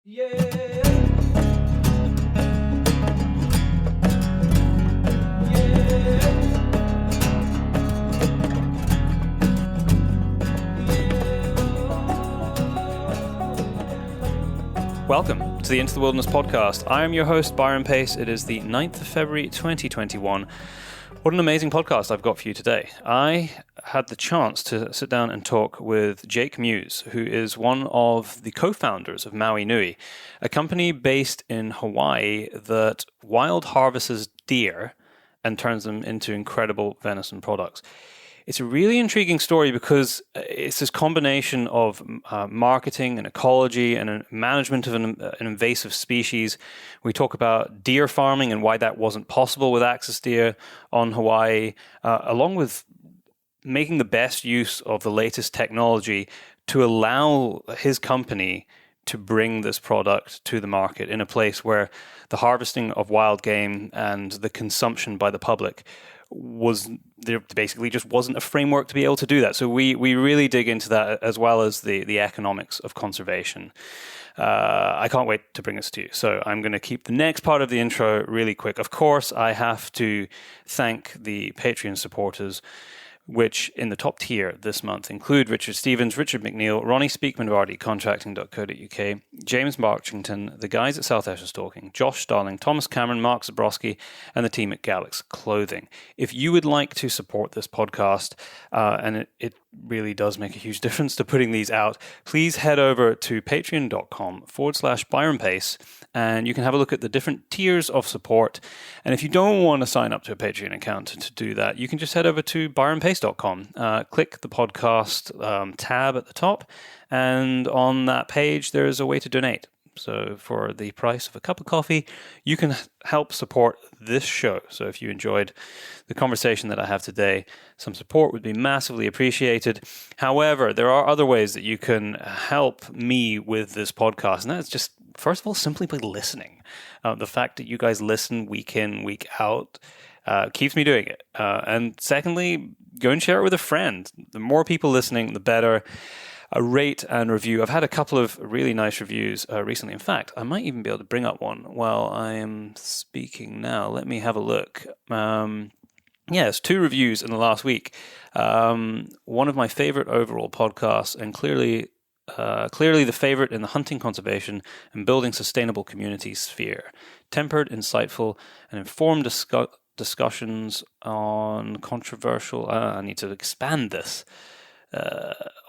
Yeah. Welcome to the Into the Wilderness podcast. I am your host, Byron Pace. It is the 9th of February, 2021. What an amazing podcast I've got for you today. I had the chance to sit down and talk with Jake Muise, who is one of the co-founders of Maui Nui, a company based in Hawaii that wild harvests deer and turns them into incredible venison products. It's a really intriguing story because it's this combination of marketing and ecology and management of an invasive species. We talk about deer farming and why that wasn't possible with axis deer on Hawaii, along with making the best use of the latest technology to allow his company to bring this product to the market in a place where the harvesting of wild game and the consumption by the public there basically just wasn't a framework to be able to do that. So we really dig into that, as well as the economics of conservation. I can't wait to bring this to you. So I'm going to keep the next part of the intro really quick. Of course, I have to thank the Patreon supporters, which in the top tier this month include Richard Stevens, Richard McNeil, Ronnie Speakman Vardy, contracting.co.uk, James Marchington, the guys at South Esher Stalking, Josh Starling, Thomas Cameron, Mark Zabrowski, and the team at Galax Clothing. If you would like to support this podcast, and it really does make a huge difference to putting these out, please head over to patreon.com/Byron Pace, and you can have a look at the different tiers of support. And if you don't want to sign up to a Patreon account to do that, you can just head over to byronpace.com, click the podcast tab at the top, and on that page there's a way to donate. So for the price of a cup of coffee, you can help support this show. So if you enjoyed the conversation that I have today, some support would be massively appreciated. However, there are other ways that you can help me with this podcast, and that's just, first of all, simply by listening. The fact that you guys listen week in, week out keeps me doing it. And secondly, go and share it with a friend. The more people listening, the better. Rate and review. I've had a couple of really nice reviews recently. In fact, I might even be able to bring up one while I am speaking now. Let me have a look. Yes, 2 reviews in the last week. One of my favorite overall podcasts, and clearly the favorite in the hunting, conservation, and building sustainable communities sphere. Tempered, insightful, and informed discussions on controversial... I need to expand this.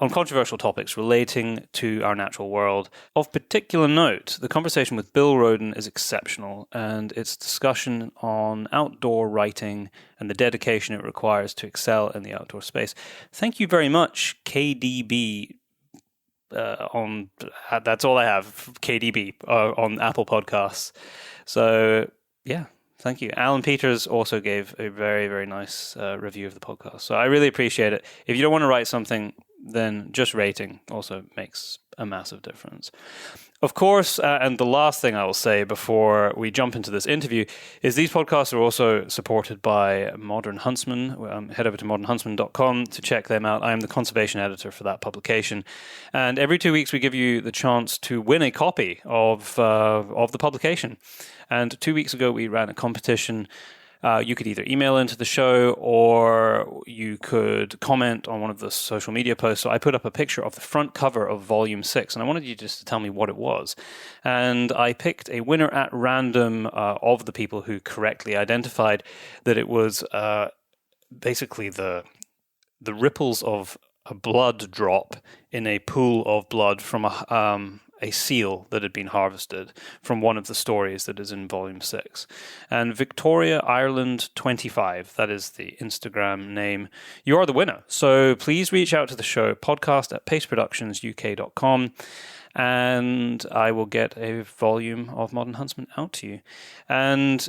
On controversial topics relating to our natural world. Of particular note, the conversation with Bill Roden is exceptional, and its discussion on outdoor writing and the dedication it requires to excel in the outdoor space. Thank you very much, KDB. That's all I have, KDB, on Apple Podcasts. So, yeah. Thank you. Alan Peters also gave a very, very nice review of the podcast. So I really appreciate it. If you don't want to write something, then just rating also makes a massive difference. Of course, and the last thing I will say before we jump into this interview is these podcasts are also supported by Modern Huntsman. Head over to modernhuntsman.com to check them out. I am the conservation editor for that publication. And every 2 weeks we give you the chance to win a copy of the publication. And 2 weeks ago, we ran a competition. You could either email into the show or you could comment on one of the social media posts. So I put up a picture of the front cover of Volume 6, and I wanted you just to tell me what it was. And I picked a winner at random of the people who correctly identified that it was basically the ripples of a blood drop in a pool of blood from a seal that had been harvested from one of the stories that is in Volume 6. And Victoria Ireland 25, that is the Instagram name. You are the winner. So please reach out to the show, podcast@paceproductionsuk.com, and I will get a volume of Modern Huntsman out to you. And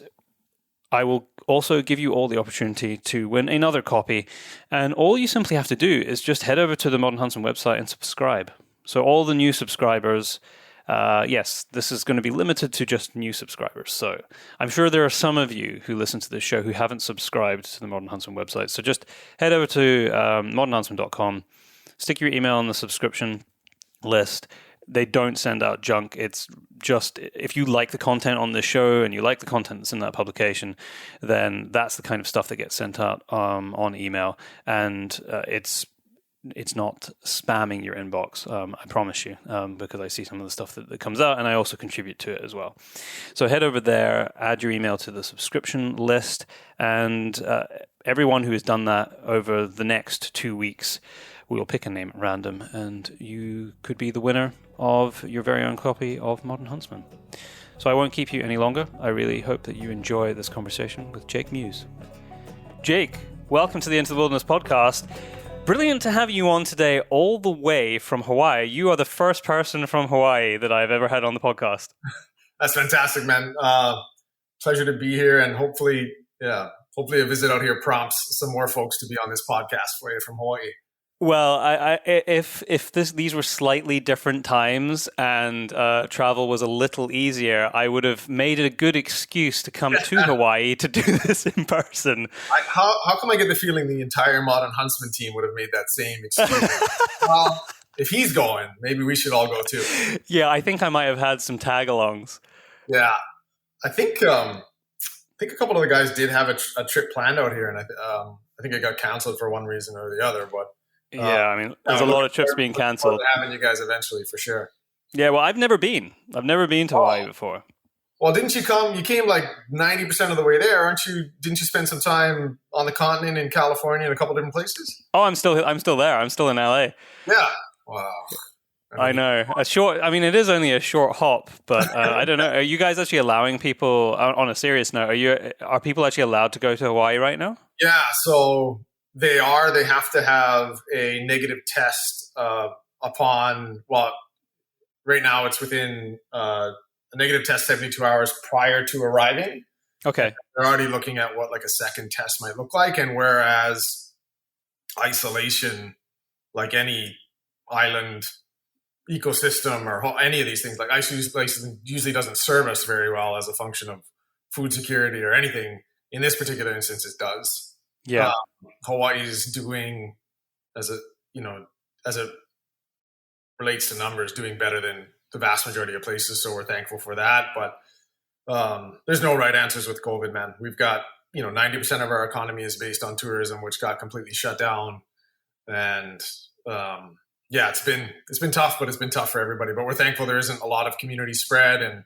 I will also give you all the opportunity to win another copy. And all you simply have to do is just head over to the Modern Huntsman website and subscribe. So all the new subscribers, yes, this is going to be limited to just new subscribers. So I'm sure there are some of you who listen to this show who haven't subscribed to the Modern Huntsman website. So just head over to modernhuntsman.com, stick your email on the subscription list. They don't send out junk. It's just if you like the content on the show and you like the content that's in that publication, then that's the kind of stuff that gets sent out on email, and it's not spamming your inbox, I promise you, because I see some of the stuff that comes out, and I also contribute to it as well. So head over there, add your email to the subscription list, and everyone who has done that over the next 2 weeks, we will pick a name at random, and you could be the winner of your very own copy of Modern Huntsman. So I won't keep you any longer. I really hope that you enjoy this conversation with Jake Muise. Jake, welcome to the Into the Wilderness podcast. Brilliant to have you on today all the way from Hawaii. You are the first person from Hawaii that I've ever had on the podcast. That's fantastic, man. Pleasure to be here, and hopefully a visit out here prompts some more folks to be on this podcast for you from Hawaii. Well, if these were slightly different times and travel was a little easier, I would have made it a good excuse to come to Hawaii to do this in person. How come I get the feeling the entire Modern Huntsman team would have made that same excuse? Well, if he's going, maybe we should all go too. Yeah, I think I might have had some tag-alongs. Yeah, I think a couple of the guys did have a trip planned out here, and I think it got canceled for one reason or the other, but. Yeah, I mean, there's a lot of trips being cancelled. Having you guys eventually, for sure. Yeah, well, I've never been to Hawaii before. Well, didn't you come? You came like 90% of the way there, aren't you? Didn't you spend some time on the continent in California and a couple different places? Oh, I'm still there. I'm still in LA. Yeah. Wow. I know. It is only a short hop, but I don't know. Are you guys actually allowing people, on a serious note, are people actually allowed to go to Hawaii right now? Yeah, so they have to have a negative test upon, well, right now it's within a negative test 72 hours prior to arriving. Okay. They're already looking at what like a second test might look like. And whereas isolation, like any island ecosystem or any of these things, like isolation usually doesn't serve us very well as a function of food security or anything. In this particular instance, it does. Yeah. Hawaii's doing, as it relates to numbers, doing better than the vast majority of places. So we're thankful for that. But there's no right answers with COVID, man. We've got, 90% of our economy is based on tourism, which got completely shut down. And it's been tough, but it's been tough for everybody. But we're thankful there isn't a lot of community spread, and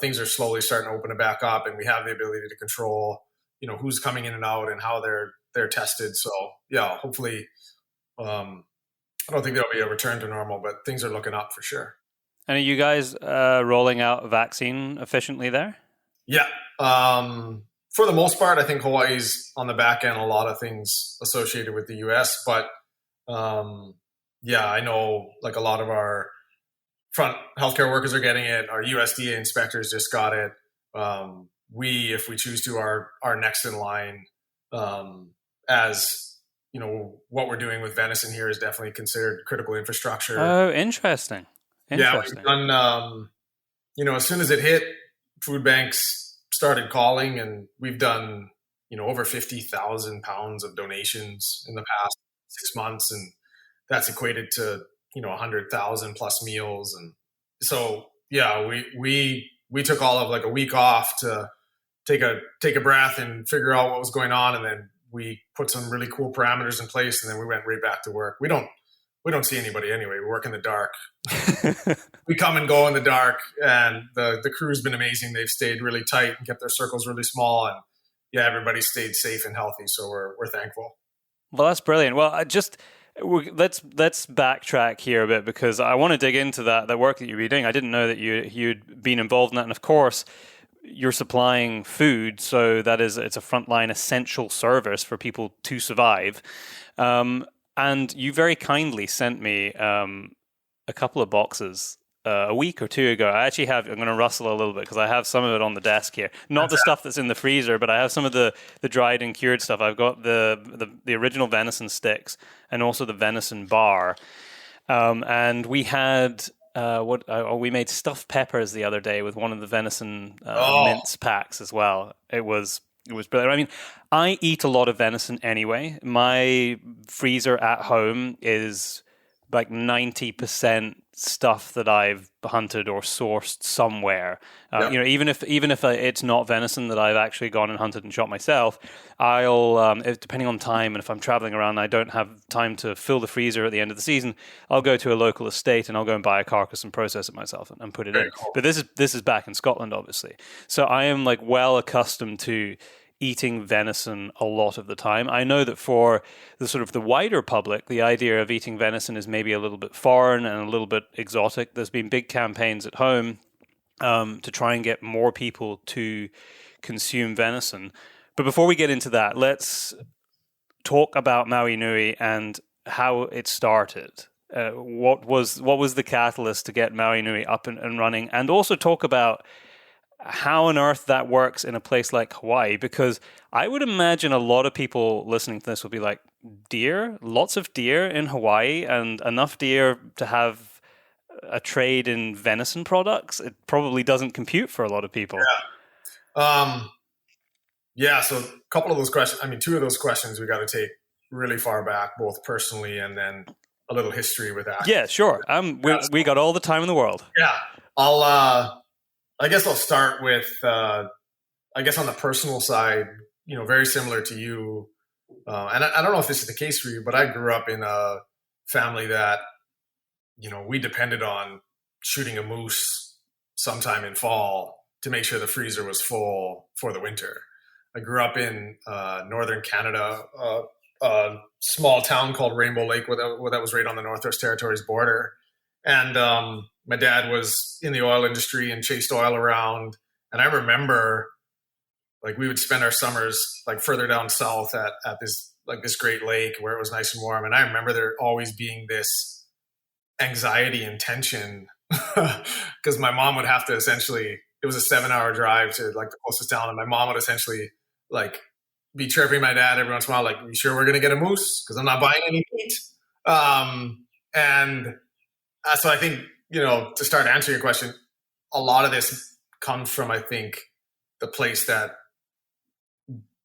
things are slowly starting to open it back up, and we have the ability to control who's coming in and out and how they're tested. So yeah, hopefully, I don't think there'll be a return to normal, but things are looking up for sure. And are you guys rolling out a vaccine efficiently there? Yeah. For the most part, I think Hawaii's on the back end, a lot of things associated with the US, but I know like a lot of our front healthcare workers are getting it. Our USDA inspectors just got it. If we choose to, are next in line. As what we're doing with venison here is definitely considered critical infrastructure. Oh, interesting. Yeah, we've done. As soon as it hit, food banks started calling, and we've done over 50,000 pounds of donations in the past 6 months, and that's equated to 100,000 plus meals. And so yeah, we took all of like a week off to take a breath and figure out what was going on, and then we put some really cool parameters in place, and then we went right back to work. We don't see anybody anyway. We work in the dark. We come and go in the dark, and the crew's been amazing. They've stayed really tight and kept their circles really small, and yeah, everybody stayed safe and healthy. So we're thankful. Well, that's brilliant. Well, let's backtrack here a bit, because I want to dig into that work that you've been doing. I didn't know that you'd been involved in that, and of course, you're supplying food, so it's a frontline essential service for people to survive. And you very kindly sent me a couple of boxes a week or two ago. I'm going to rustle a little bit because I have some of it on the desk here. Not the stuff that's in the freezer, but I have some of the dried and cured stuff. I've got the original venison sticks and also the venison bar. And we had we made stuffed peppers the other day with one of the venison mince packs as well. It was brilliant. I mean, I eat a lot of venison anyway. My freezer at home is like 90% stuff that I've hunted or sourced somewhere. You know, even if it's not venison that I've actually gone and hunted and shot myself, I'll depending on time, and if I'm traveling around and I don't have time to fill the freezer at the end of the season, I'll go to a local estate and I'll go and buy a carcass and process it myself and put it in. Cool. But this is back in Scotland, obviously. So I am like well accustomed to eating venison a lot of the time. I know that for the sort of the wider public, the idea of eating venison is maybe a little bit foreign and a little bit exotic. There's been big campaigns at home to try and get more people to consume venison. But before we get into that, let's talk about Maui Nui and how it started. What was the catalyst to get Maui Nui up and running, and also talk about how on earth that works in a place like Hawaii, because I would imagine a lot of people listening to this will be like, deer? Lots of deer in Hawaii and enough deer to have a trade in venison products? It probably doesn't compute for a lot of people. So a couple of those questions, two of those questions we got to take really far back, both personally and then a little history with that. Yeah, sure. We got all the time in the world. Yeah. I guess I'll start with, on the personal side, very similar to you. And I don't know if this is the case for you, but I grew up in a family that, we depended on shooting a moose sometime in fall to make sure the freezer was full for the winter. I grew up in northern Canada, a small town called Rainbow Lake, that was right on the Northwest Territories border. And my dad was in the oil industry and chased oil around. And I remember, like, we would spend our summers like further down south at this great lake where it was nice and warm. And I remember there always being this anxiety and tension because my mom would have to essentially, it was a 7-hour drive to like the closest town, and my mom would essentially like be chirping my dad every once in a while, like, "You sure we're gonna get a moose? Because I'm not buying any meat." So I think, to start answering your question, a lot of this comes from, I think, the place that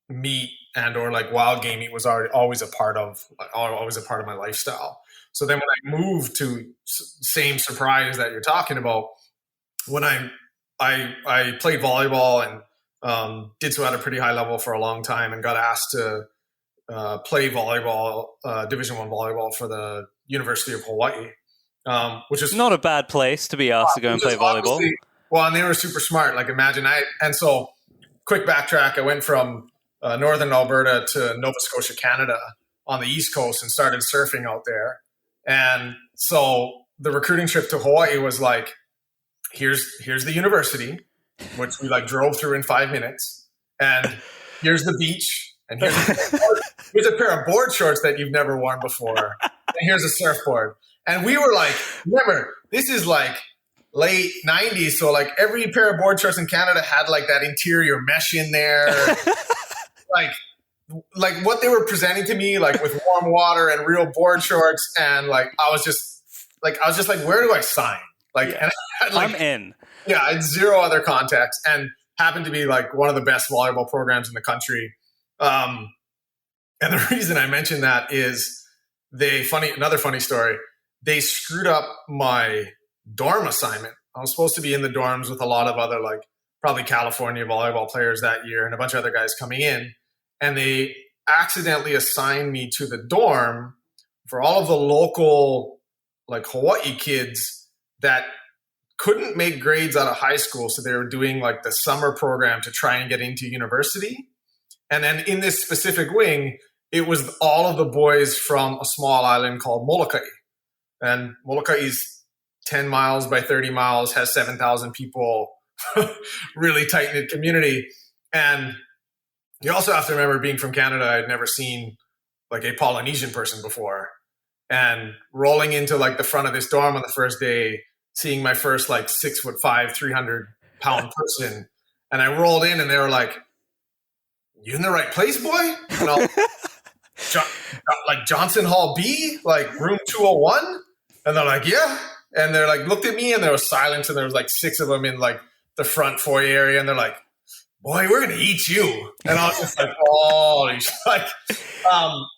meat and or like wild game meat was always a part of my lifestyle. So then when I moved to same surprise that you're talking about, when I played volleyball and did so at a pretty high level for a long time, and got asked to play volleyball, Division I volleyball for the University of Hawaii. Which is not a bad place to be asked to go and play volleyball. Well, and they were super smart. Like, imagine and so quick backtrack. I went from northern Alberta to Nova Scotia, Canada, on the East Coast, and started surfing out there. And so the recruiting trip to Hawaii was like, here's the university, which we like drove through in 5 minutes, and here's the beach, and here's a pair of board shorts that you've never worn before, and here's a surfboard. And we were like, remember, this is like late 90s. So like every pair of board shorts in Canada had like that interior mesh in there. like what they were presenting to me, like with warm water and real board shorts. And like, I was just like, where do I sign? Like, yeah. And I had, like, I'm in. Yeah. I had zero other context, and happened to be like one of the best volleyball programs in the country. And the reason I mentioned that is another funny story. They screwed up my dorm assignment. I was supposed to be in the dorms with a lot of other, like, probably California volleyball players that year and a bunch of other guys coming in. And they accidentally assigned me to the dorm for all of the local, like, Hawaii kids that couldn't make grades out of high school. So they were doing like the summer program to try and get into university. And then in this specific wing, it was all of the boys from a small island called Molokai. And Molokai is 10 miles by 30 miles, has 7,000 people, really tight-knit community. And you also have to remember, being from Canada, I'd never seen like a Polynesian person before. And rolling into like the front of this dorm on the first day, seeing my first like 6'5", 300-pound person. And I rolled in and they were like, "You in the right place, boy?" And I was like, "Johnson Hall B, like room 201? And they're like, "Yeah." And they're like, looked at me, and there was silence, and there was like 6 of them in like the front foyer area. And they're like, "Boy, we're going to eat you." And I was just like, oh, like,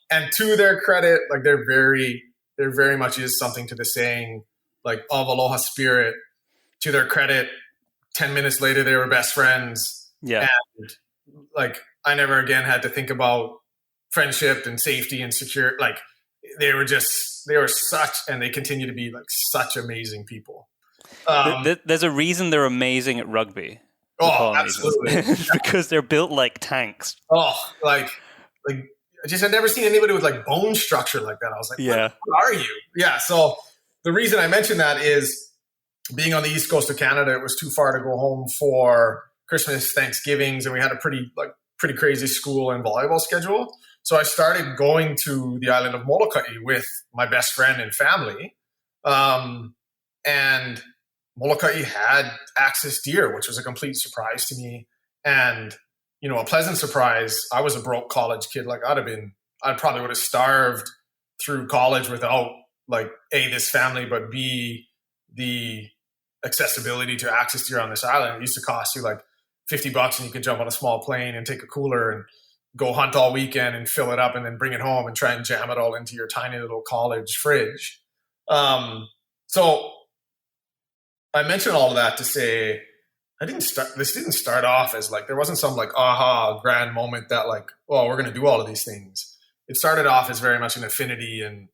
and to their credit, like there very much is something to the saying, like of aloha spirit. To their credit, 10 minutes later, they were best friends. Yeah. And like, I never again had to think about friendship and safety and secure. Like they were such, and they continue to be like such amazing people. There's a reason they're amazing at rugby. Oh, absolutely. Because they're built like tanks. Oh, like I'd never seen anybody with like bone structure like that. I was like, yeah, what are you? Yeah. So the reason I mentioned that is being on the East Coast of Canada, it was too far to go home for Christmas, Thanksgivings, and we had a pretty crazy school and volleyball schedule. So I started going to the island of Molokai with my best friend and family. And Molokai had axis deer, which was a complete surprise to me. And, you know, a pleasant surprise. I was a broke college kid. Like I probably would have starved through college without like A, this family, but B, the accessibility to access deer on this island. It used to cost you like $50 and you could jump on a small plane and take a cooler and go hunt all weekend and fill it up and then bring it home and try and jam it all into your tiny little college fridge. So I mentioned all of that to say this didn't start off as like, there wasn't some like aha grand moment that like, oh, we're going to do all of these things. It started off as very much an affinity and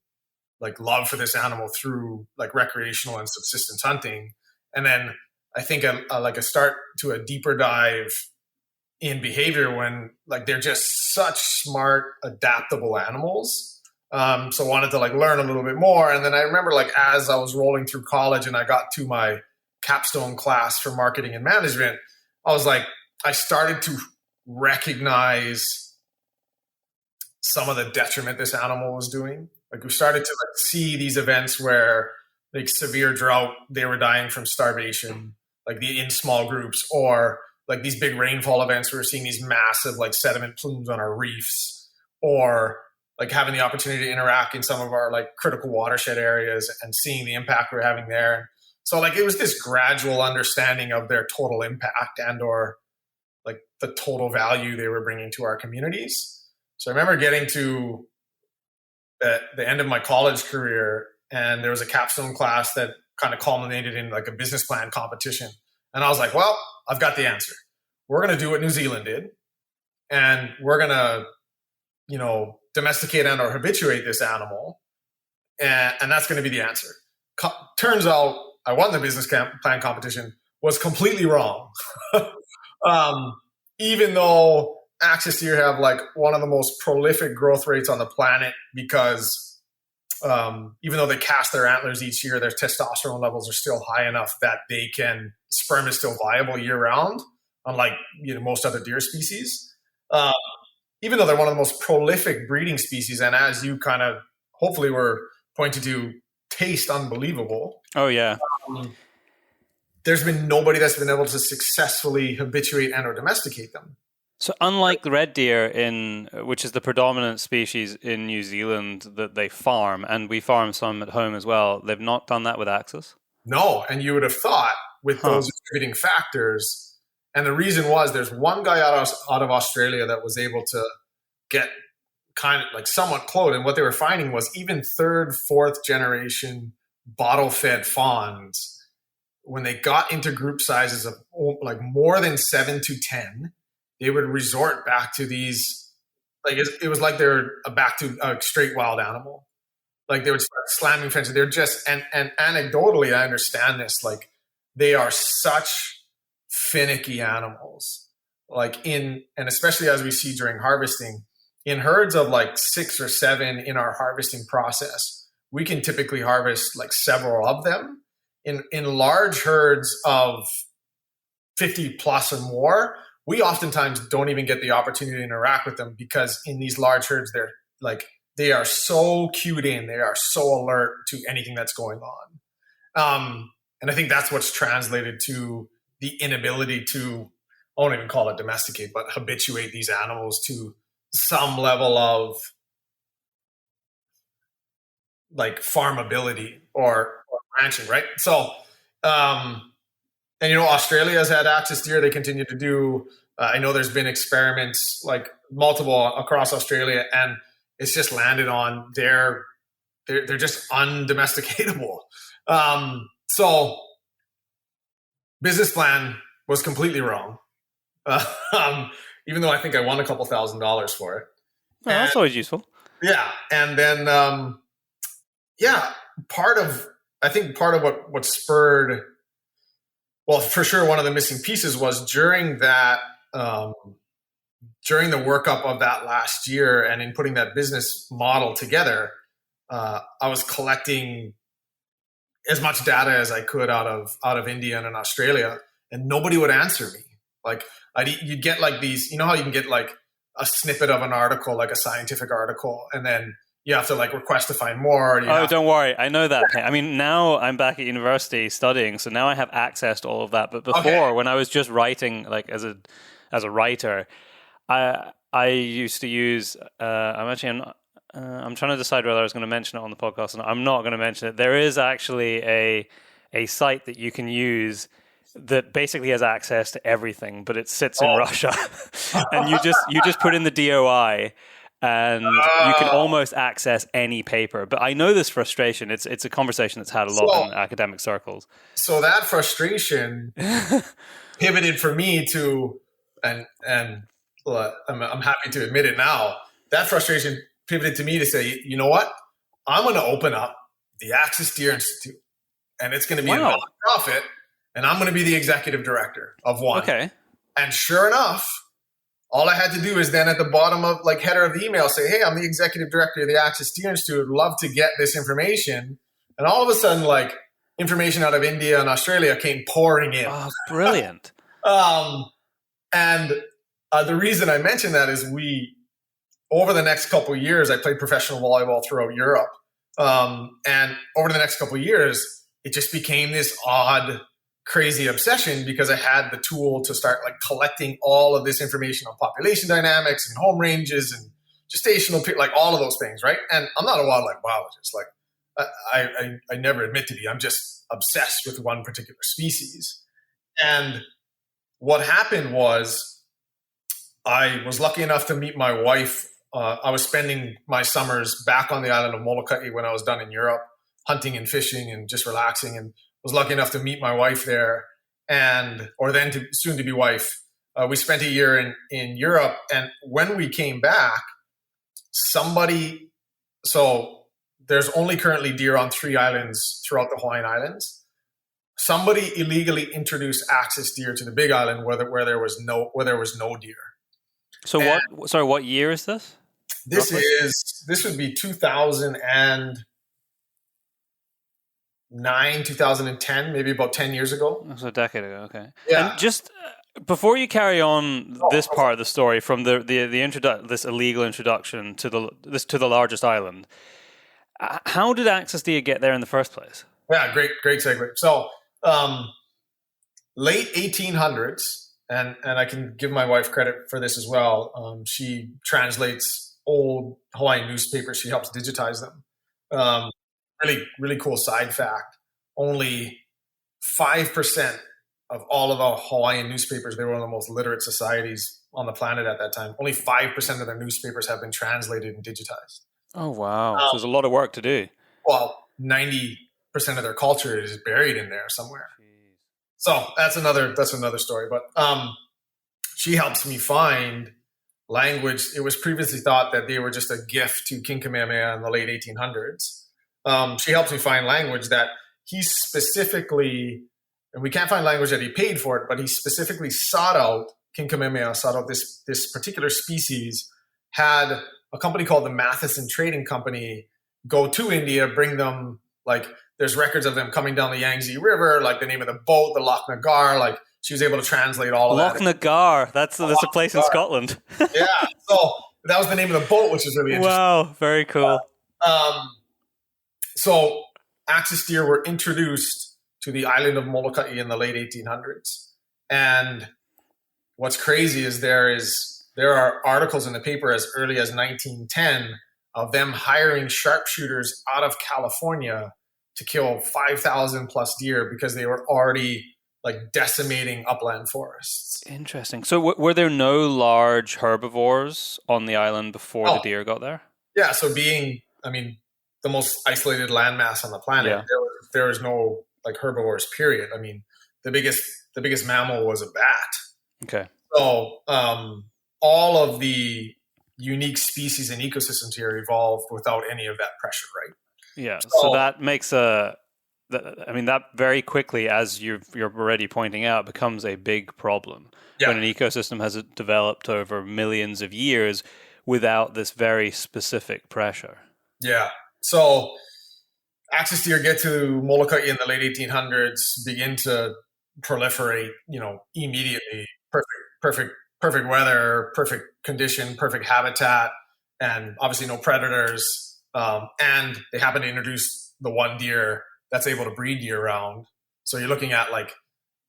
like love for this animal through like recreational and subsistence hunting. And then I think a start to a deeper dive in behavior when like they're just such smart, adaptable animals. So I wanted to like learn a little bit more. And then I remember like as I was rolling through college and I got to my capstone class for marketing and management, I was like, I started to recognize some of the detriment this animal was doing. Like we started to like see these events where like severe drought, they were dying from starvation, like in small groups, or like these big rainfall events, we were seeing these massive like sediment plumes on our reefs, or like having the opportunity to interact in some of our like critical watershed areas and seeing the impact we're having there. So like it was this gradual understanding of their total impact and or like the total value they were bringing to our communities. So I remember getting to the end of my college career, and there was a capstone class that kind of culminated in like a business plan competition. And I was like, well, I've got the answer. We're going to do what New Zealand did. And we're going to, you know, domesticate and or habituate this animal. And that's going to be the answer. Turns out I won the business plan competition, was completely wrong. Even though axis deer have like one of the most prolific growth rates on the planet because even though they cast their antlers each year, their testosterone levels are still high enough that sperm is still viable year round, unlike, you know, most other deer species. Even though they're one of the most prolific breeding species, and as you kind of hopefully were pointing to, taste unbelievable. Oh yeah. There's been nobody that's been able to successfully habituate and or domesticate them. So unlike the red deer, which is the predominant species in New Zealand that they farm, and we farm some at home as well, they've not done that with axis? No, and you would have thought with those contributing factors, and the reason was there's one guy out of Australia that was able to get kind of like somewhat close, and what they were finding was even third, fourth generation bottle-fed fawns, when they got into group sizes of like more than 7 to 10, they would resort back to these, like it was like they're back to a straight wild animal. Like they would start slamming fences. They're just, and anecdotally, I understand this, like they are such finicky animals. Like and especially as we see during harvesting, in herds of like 6 or 7 in our harvesting process, we can typically harvest like several of them. In large herds of 50 plus or more, we oftentimes don't even get the opportunity to interact with them because in these large herds, they are so cued in, they are so alert to anything that's going on. And I think that's what's translated to the inability to, I won't even call it domesticate, but habituate these animals to some level of like farmability or ranching, right? So, and you know, Australia has had axis deer. They continue to do. I know there's been experiments like multiple across Australia, and it's just landed on they're just undomesticatable. So business plan was completely wrong. Even though I think I won a couple $1,000s for it. Oh, that's always useful. Yeah. And then, part of what spurred, well, for sure, one of the missing pieces was during that, during the workup of that last year and in putting that business model together, I was collecting as much data as I could out of India and Australia, and nobody would answer me. Like you'd get like these, you know how you can get like a snippet of an article, like a scientific article, and then you have to like request to find more. Don't worry. I know that. I mean, now I'm back at university studying, so now I have access to all of that. But before, when I was just writing, like as a writer, I used to use. I'm trying to decide whether I was going to mention it on the podcast, and I'm not going to mention it. There is actually a site that you can use that basically has access to everything, but it sits in Russia, and you just put in the DOI, and you can almost access any paper. But I know this frustration. It's a conversation that's had a lot in academic circles. So that frustration pivoted for me to, and I'm happy to admit it now. That frustration pivoted to me to say, you know what? I'm going to open up the Axis Deer Institute, and it's going to be a nonprofit. And I'm going to be the executive director of one. Okay. And sure enough, all I had to do is then at the bottom of like header of the email say, hey, I'm the executive director of the Axis Deer Institute. Would love to get this information. And all of a sudden, like information out of India and Australia came pouring in. Oh, brilliant. And the reason I mention that is over the next couple of years, I played professional volleyball throughout Europe. And over the next couple of years, it just became this odd, crazy obsession because I had the tool to start like collecting all of this information on population dynamics and home ranges and gestational, like all of those things, right? And I'm not a wildlife biologist. Like I never admit to be. I'm just obsessed with one particular species. And what happened was I was lucky enough to meet my wife. I was spending my summers back on the island of Molokai when I was done in Europe, hunting and fishing and just relaxing, and was lucky enough to meet my wife there, soon to be wife. We spent a year in Europe, and when we came back, so there's only currently deer on 3 islands throughout the Hawaiian Islands. Somebody illegally introduced axis deer to the Big Island where there was no deer. So what year is this? This would be 2009, 2010, maybe about 10 years ago. That's a decade ago. Okay. Yeah. And just before you carry on this part of the story from this illegal introduction to the largest island, how did Axis deer get there in the first place? Yeah, great segue. So, late 1800s, and I can give my wife credit for this as well. She translates old Hawaiian newspapers. She helps digitize them. Really, really cool side fact. Only 5% of all of the Hawaiian newspapers, they were one of the most literate societies on the planet at that time. Only 5% of their newspapers have been translated and digitized. Oh, wow. So there's a lot of work to do. Well, 90% of their culture is buried in there somewhere. Jeez. So that's another story. But she helps me find language. It was previously thought that they were just a gift to King Kamehameha in the late 1800s. She helps me find language that he specifically, and we can't find language that he paid for it, but he specifically King Kamehameha sought out this particular species, had a company called the Matheson Trading Company go to India, bring them, like, there's records of them coming down the Yangtze River, like the name of the boat, the Loch Nagar, like she was able to translate all of that. Loch Nagar, that's a place in Scotland. Yeah, so that was the name of the boat, which is really interesting. Wow, very cool. So axis deer were introduced to the island of Molokai in the late 1800s. And what's crazy is there are articles in the paper as early as 1910 of them hiring sharpshooters out of California to kill 5,000 plus deer because they were already like decimating upland forests. Interesting. So were there no large herbivores on the island before the deer got there? Yeah. So being, the most isolated landmass on the planet, there were there was no like herbivores, period. I mean, the biggest mammal was a bat. Okay. So all of the unique species and ecosystems here evolved without any of that pressure, right? Yeah. So that makes that very quickly, as you're already pointing out, becomes a big problem when an ecosystem has developed over millions of years without this very specific pressure. Yeah. So axis deer get to Molokai in the late 1800s, begin to proliferate, immediately. Perfect weather, perfect condition, perfect habitat, and obviously no predators. And they happen to introduce the one deer that's able to breed year round. So you're looking at like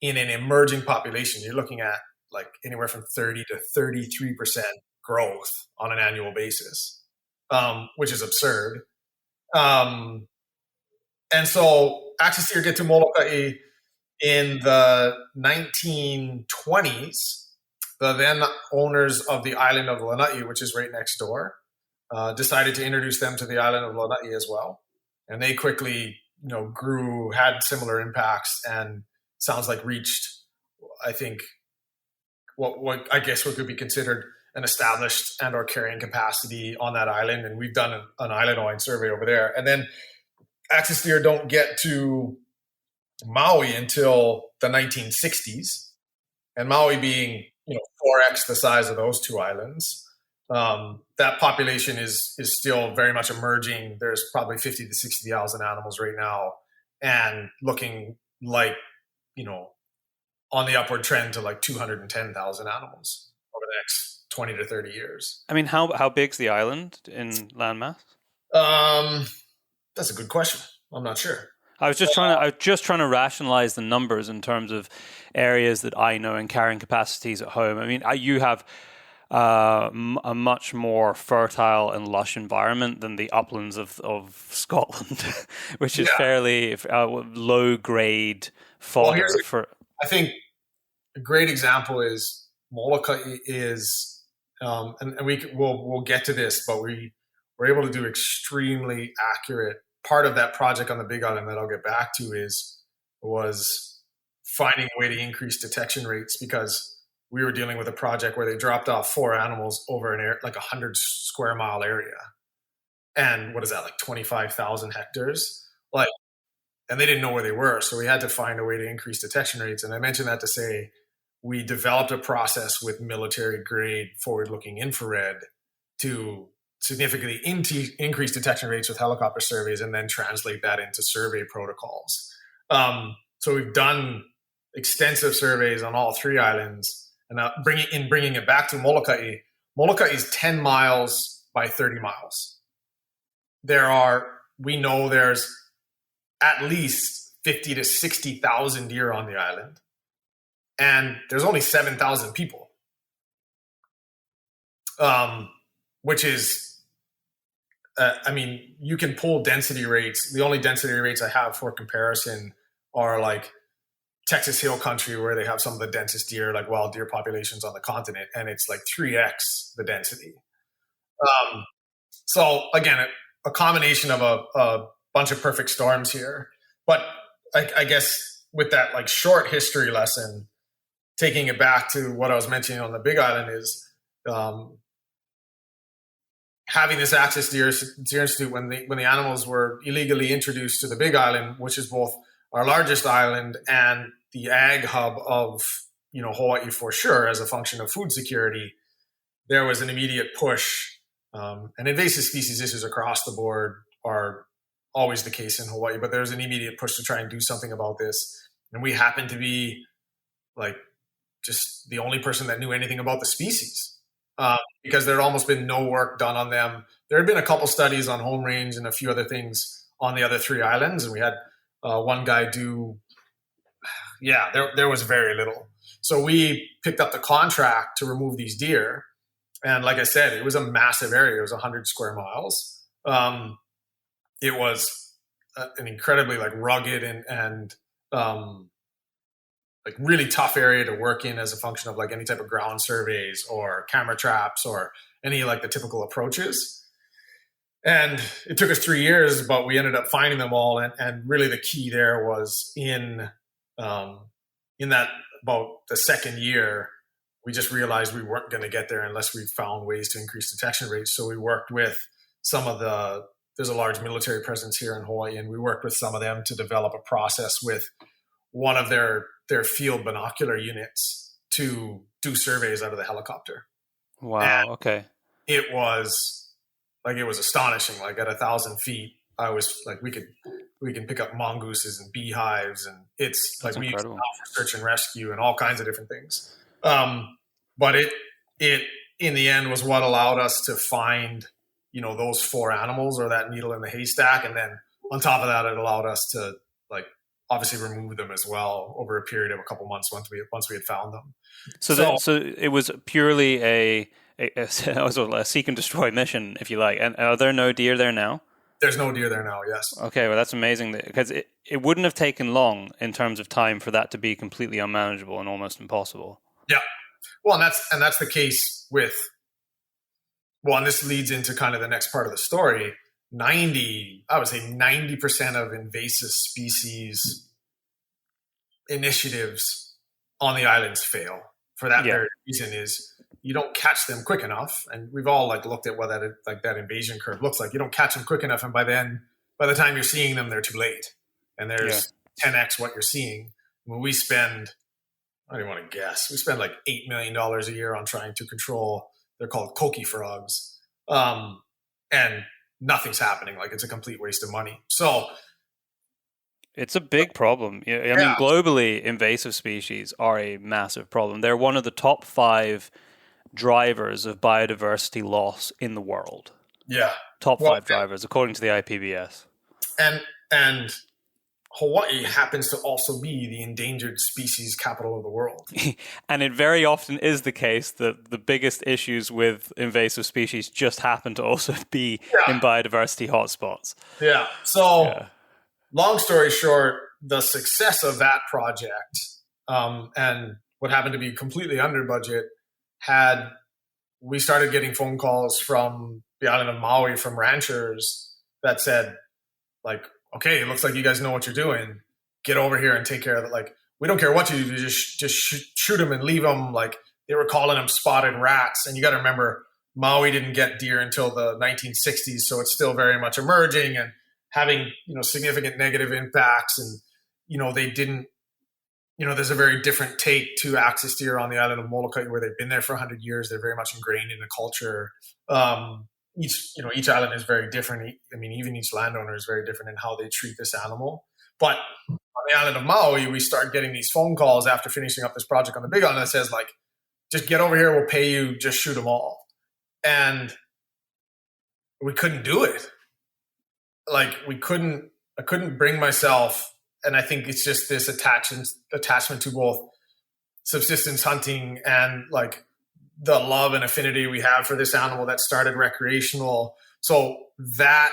in an emerging population, you're looking at like anywhere from 30 to 33% growth on an annual basis, which is absurd. And so axis deer get to Molokai in the 1920s. The then owners of the island of Lanai, which is right next door, decided to introduce them to the island of Lanai as well. And they quickly, grew, had similar impacts, and sounds like reached, I think, what I guess what could be considered an established and or carrying capacity on that island. And we've done an island-wide survey over there. And then axis deer don't get to Maui until the 1960s. And Maui being 4x the size of those two islands, that population is still very much emerging. There's probably 50 to 60,000 animals right now, and looking like on the upward trend to like 210,000 animals over the next 20 to 30 years. I mean, how big's the island in landmass? That's a good question. I'm not sure. I was just trying to rationalize the numbers in terms of areas that I know and carrying capacities at home. I mean, you have a much more fertile and lush environment than the uplands of Scotland, which is fairly low grade fodder. I think a great example is Molokai is, and we'll get to this, but we're able to do extremely accurate. Part of that project on the Big Island that I'll get back to was finding a way to increase detection rates, because we were dealing with a project where they dropped off 4 animals over like 100 square mile area. And what is that, like 25,000 hectares? And they didn't know where they were. So we had to find a way to increase detection rates. And I mentioned that to say we developed a process with military grade forward looking infrared to significantly increase detection rates with helicopter surveys, and then translate that into survey protocols. So we've done extensive surveys on all 3 islands, and bringing it back to Molokai. Molokai is 10 miles by 30 miles. We know there's at least 50 to 60,000 deer on the island, and there's only 7,000 people, which is, you can pull density rates. The only density rates I have for comparison are like Texas Hill Country, where they have some of the densest deer, like wild deer populations on the continent, and it's like 3x the density. So again, a combination of a bunch of perfect storms here. But I guess with that like short history lesson, taking it back to what I was mentioning on the Big Island is having this Axis Deer Institute when the animals were illegally introduced to the Big Island, which is both our largest island and the ag hub of Hawaii for sure, as a function of food security. There was an immediate push, and invasive species issues across the board are always the case in Hawaii, but there's an immediate push to try and do something about this. And we happen to be like just the only person that knew anything about the species. Because there had almost been no work done on them. There had been a couple studies on home range and a few other things on the other 3 islands, and we had one guy do. There was very little. So we picked up the contract to remove these deer, and like I said, it was a massive area. It was 100 square miles. It was an incredibly like rugged and like really tough area to work in as a function of like any type of ground surveys or camera traps or any like the typical approaches. And it took us 3 years, but we ended up finding them all. And really the key there was in that about the second year, we just realized we weren't going to get there unless we found ways to increase detection rates. So we worked with there's a large military presence here in Hawaii, and we worked with some of them to develop a process with one of their field binocular units to do surveys out of the helicopter. Wow. And okay. it was astonishing. Like at 1,000 feet, I was like, we can pick up mongooses and beehives, and it's That's like we use it incredible. now for search and rescue and all kinds of different things. But it in the end was what allowed us to find, those 4 animals, or that needle in the haystack. And then on top of that, it allowed us to like obviously remove them as well over a period of a couple months once we had found them. So it was purely a seek and destroy mission, if you like. And are there no deer there now? There's no deer there now, yes. Okay, well, that's amazing, because it wouldn't have taken long in terms of time for that to be completely unmanageable and almost impossible. Yeah. Well, and that's the case with, and this leads into kind of the next part of the story. I would say 90% of invasive species initiatives on the islands fail. For that very reason is you don't catch them quick enough. And we've all looked at what that invasion curve looks like. You don't catch them quick enough, and by the time you're seeing them, they're too late. And there's 10x what you're seeing. When we spend, I don't want to guess, we spend like $8 million a year on trying to control, they're called coqui frogs. And nothing's happening. Like, it's a complete waste of money. So it's a big problem. I mean, globally, invasive species are a massive problem. They're one of the top 5 drivers of biodiversity loss in the world. Yeah. Top 5 drivers, according to the IPBS. And Hawaii happens to also be the endangered species capital of the world. And it very often is the case that the biggest issues with invasive species just happen to also be in biodiversity hotspots. Yeah. So long story short, the success of that project and what happened to be completely under budget we started getting phone calls from the island of Maui from ranchers that said, like, okay, it looks like you guys know what you're doing. Get over here and take care of it. Like, we don't care what you do. Just shoot them and leave them. Like, they were calling them spotted rats. And you got to remember, Maui didn't get deer until the 1960s. So it's still very much emerging and having, significant negative impacts. And, they didn't, there's a very different take to axis deer on the island of Molokai, where they've been there for 100 years. They're very much ingrained in the culture. Each island is very different. I mean, even each landowner is very different in how they treat this animal. But on the island of Maui, we start getting these phone calls after finishing up this project on the Big Island that says, like, just get over here, we'll pay you, just shoot them all. And we couldn't do it. Like, I couldn't bring myself, and I think it's just this attachment to both subsistence hunting and like the love and affinity we have for this animal that started recreational. So that,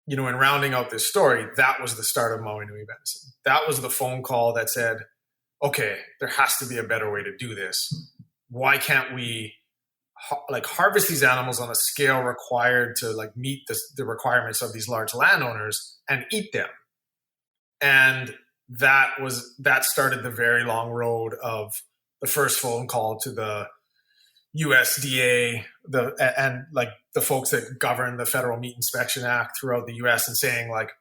in rounding out this story, that was the start of Maui Nui Venison. That was the phone call that said, okay, there has to be a better way to do this. Why can't we harvest these animals on a scale required to meet the requirements of these large landowners and eat them? And that started the very long road of the first phone call to the USDA, the folks that govern the Federal Meat Inspection Act throughout the US, and saying, like,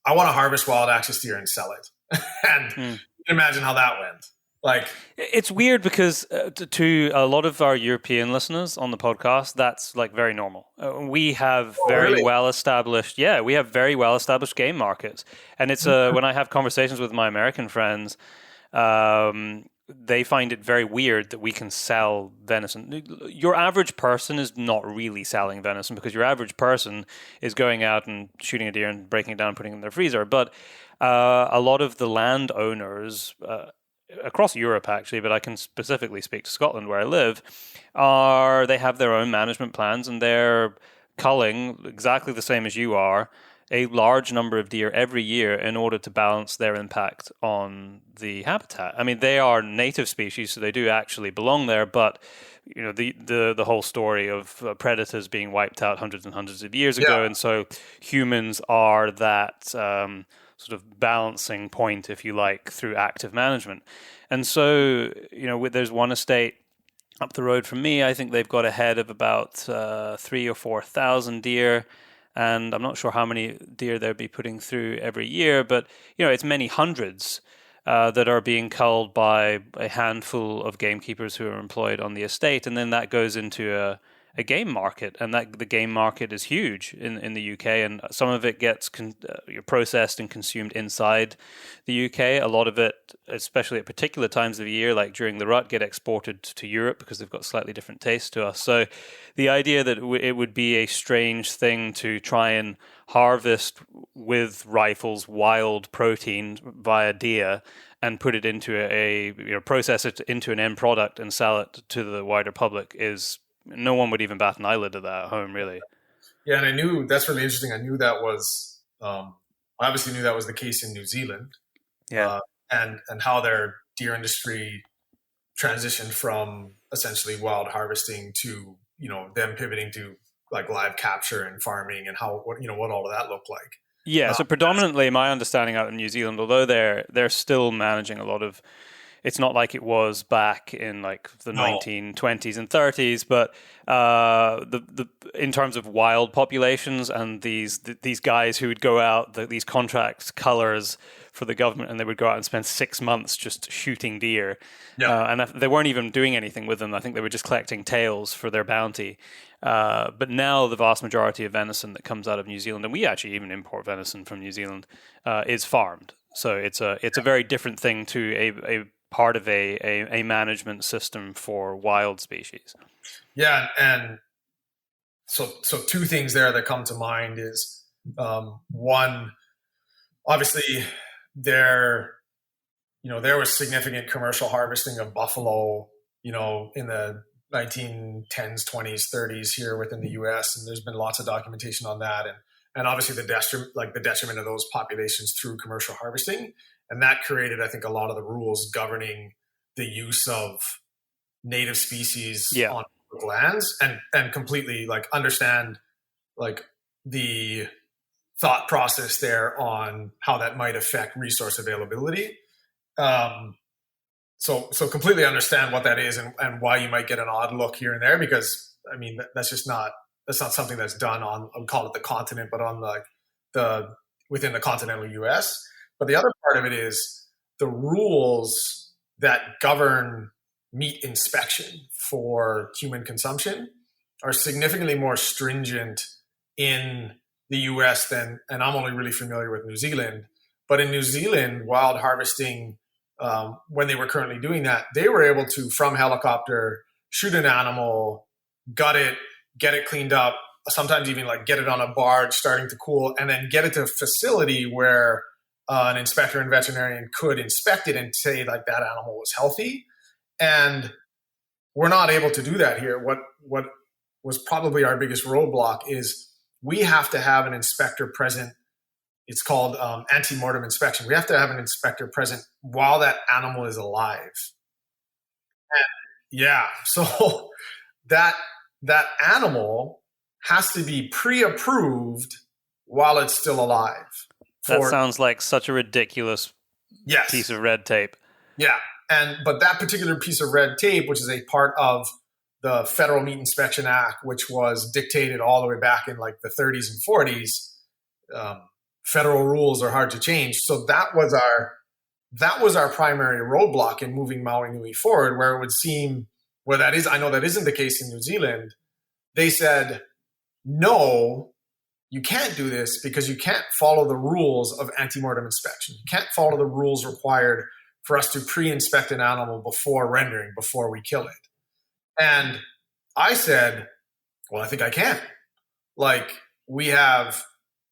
I want to harvest wild axis deer and sell it. And you can imagine how that went. Like, it's weird because to a lot of our European listeners on the podcast, that's like very normal. We have very well established game markets, and it's when I have conversations with my American friends, they find it very weird that we can sell venison. Your average person is not really selling venison, because your average person is going out and shooting a deer and breaking it down and putting it in their freezer. But a lot of the landowners across Europe, actually, but I can specifically speak to Scotland where I live, they have their own management plans, and they're culling exactly the same as you are a large number of deer every year in order to balance their impact on the habitat. I mean, they are native species, so they do actually belong there, but the whole story of predators being wiped out hundreds and hundreds of years ago, and so humans are that sort of balancing point, if you like, through active management. And so, there's one estate up the road from me. I think they've got a head of about 3,000 or 4,000 deer. And I'm not sure how many deer they'll be putting through every year, but it's many hundreds that are being culled by a handful of gamekeepers who are employed on the estate, and then that goes into a game market, and the game market is huge in the UK, and some of it gets processed and consumed inside the UK. A lot of it, especially at particular times of the year, like during the rut, get exported to Europe because they've got slightly different tastes to us. So the idea that it would be a strange thing to try and harvest with rifles wild protein via deer and put it into process it into an end product and sell it to the wider public is, no one would even bat an eyelid at that at home, really. Yeah, and I knew that's really interesting. I knew that was, I obviously knew that was the case in New Zealand. Yeah, and how their deer industry transitioned from essentially wild harvesting to them pivoting to like live capture and farming, and what all of that looked like. Yeah, so predominantly my understanding out in New Zealand, although they're still managing a lot of, it's not like it was back in like the 1920s and 30s, but the in terms of wild populations and these guys who would go out, these contract cullers for the government, and they would go out and spend 6 months just shooting deer. And they weren't even doing anything with them. I think they were just collecting tails for their bounty. But now the vast majority of venison that comes out of New Zealand, and we actually even import venison from New Zealand, is farmed. So it's a very different thing to a part of a management system for wild species. Yeah, and so two things there that come to mind is one, obviously there was significant commercial harvesting of buffalo, in the 1910s, 20s, 30s here within the U.S., and there's been lots of documentation on that, and obviously the detriment of those populations through commercial harvesting, and that created, I think, a lot of the rules governing the use of native species on lands, and completely understand the thought process there on how that might affect resource availability. So completely understand what that is and why you might get an odd look here and there, because I mean that's not something that's done on, I'll call it the continent, but on the within the continental US. But the other part of it is the rules that govern meat inspection for human consumption are significantly more stringent in the US than, and I'm only really familiar with New Zealand, but in New Zealand, wild harvesting, when they were currently doing that, they were able to, from helicopter, shoot an animal, gut it, get it cleaned up, sometimes even get it on a barge starting to cool, and then get it to a facility where an inspector and veterinarian could inspect it and say that animal was healthy. And we're not able to do that here. What was probably our biggest roadblock is we have to have an inspector present. It's called ante-mortem inspection. We have to have an inspector present while that animal is alive. And so that animal has to be pre-approved while it's still alive. That sounds like such a ridiculous piece of red tape. Yeah. But that particular piece of red tape, which is a part of the Federal Meat Inspection Act, which was dictated all the way back in the 30s and 40s, federal rules are hard to change. So that was our primary roadblock in moving Maui Nui forward, where it would seem, I know that isn't the case in New Zealand. They said, no, you can't do this because you can't follow the rules of ante-mortem inspection. You can't follow the rules required for us to pre-inspect an animal before rendering, before we kill it. And I said, well, I think I can. We have,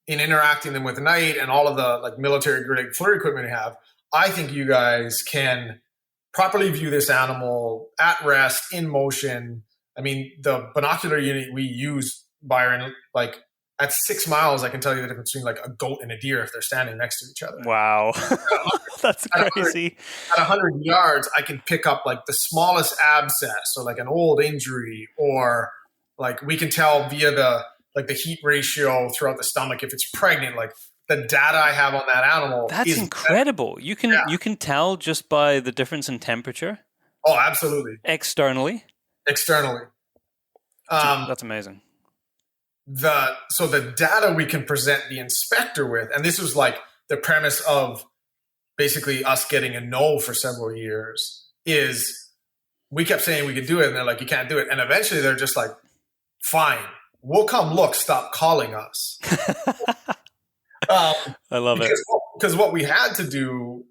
in interacting them with night and all of the military grade FLIR equipment we have, I think you guys can properly view this animal at rest, in motion. I mean, the binocular unit we use, Byron, at 6 miles, I can tell you the difference between like a goat and a deer if they're standing next to each other. Wow. That's crazy. At 100 yards, I can pick up like the smallest abscess or like an old injury, or like we can tell via the heat ratio throughout the stomach if it's pregnant. Like the data I have on that animal. That's incredible. You can tell just by the difference in temperature. Oh, absolutely. Externally. That's amazing. So the data we can present the inspector with, and this was like the premise of basically us getting a no for several years, is we kept saying we could do it, and they're like, you can't do it. And eventually they're just like, fine, we'll come look, stop calling us. I love it. Because what we had to do,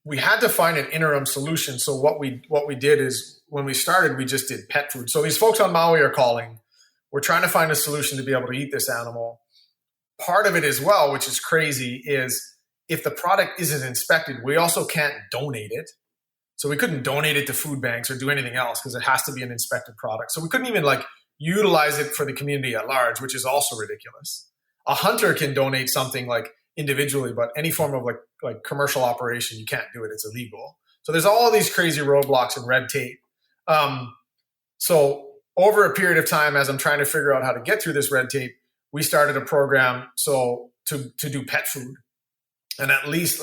we had to find an interim solution. So what we did is when we started, we just did pet food. So these folks on Maui are calling. We're trying to find a solution to be able to eat this animal. Part of it as well, which is crazy, is if the product isn't inspected, we also can't donate it. So we couldn't donate it to food banks or do anything else because it has to be an inspected product. So we couldn't even like utilize it for the community at large, which is also ridiculous. A hunter can donate something like individually, but any form of like commercial operation, you can't do it. It's illegal. So there's all these crazy roadblocks and red tape. So over a period of time, as I'm trying to figure out how to get through this red tape, we started a program to do pet food. And at least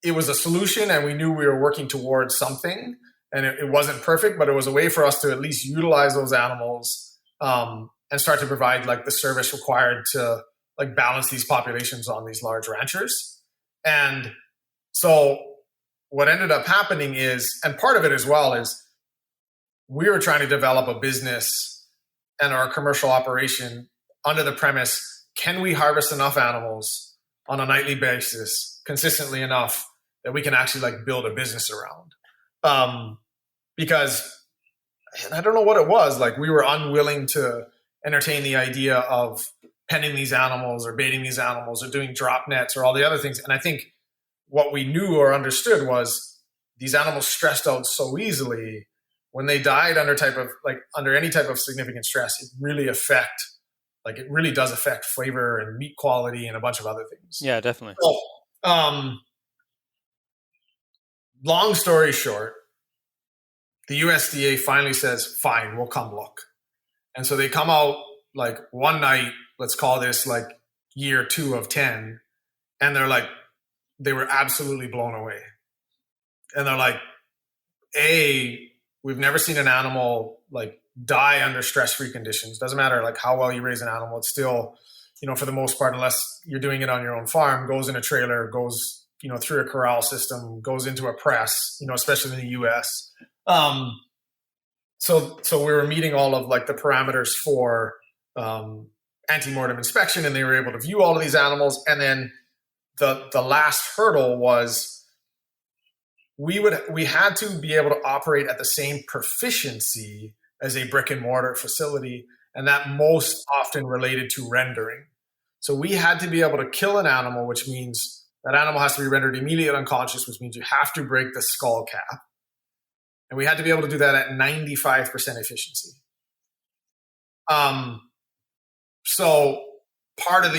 it was a solution, and we knew we were working towards something, and it wasn't perfect, but it was a way for us to at least utilize those animals and start to provide like the service required to like balance these populations on these large ranchers. And so what ended up happening is, and part of it as well is, we were trying to develop a business and our commercial operation under the premise, can we harvest enough animals on a nightly basis consistently enough that we can actually like build a business around? Because, and I don't know what it was, like we were unwilling to entertain the idea of penning these animals or baiting these animals or doing drop nets or all the other things. And I think what we knew or understood was these animals stressed out so easily. When they died under any type of significant stress, it really does affect flavor and meat quality and a bunch of other things. Yeah, definitely. So, long story short, the USDA finally says, fine, we'll come look. And so they come out like one night, let's call this like year 2 of 10. And they were absolutely blown away. And they're like, we've never seen an animal like die under stress-free conditions. Doesn't matter like how well you raise an animal. It's still, for the most part, unless you're doing it on your own farm, goes in a trailer, goes, through a corral system, goes into a press, especially in the US. So we were meeting all of like the parameters for anti-mortem inspection, and they were able to view all of these animals. And then the last hurdle was we had to be able to operate at the same proficiency as a brick and mortar facility, and that most often related to rendering. So we had to be able to kill an animal, which means that animal has to be rendered immediately unconscious, which means you have to break the skull cap. And we had to be able to do that at 95% efficiency. So part of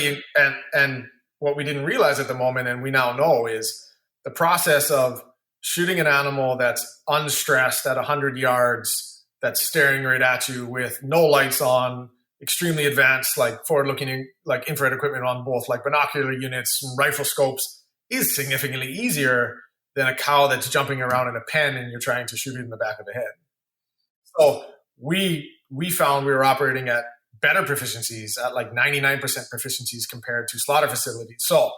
and what we didn't realize at the moment, and we now know, is the process of shooting an animal that's unstressed at 100 yards, that's staring right at you with no lights on, extremely advanced, like forward-looking, like infrared equipment on both like binocular units and rifle scopes, is significantly easier than a cow that's jumping around in a pen and you're trying to shoot it in the back of the head. So we found we were operating at better proficiencies, at like 99% proficiencies compared to slaughter facilities. So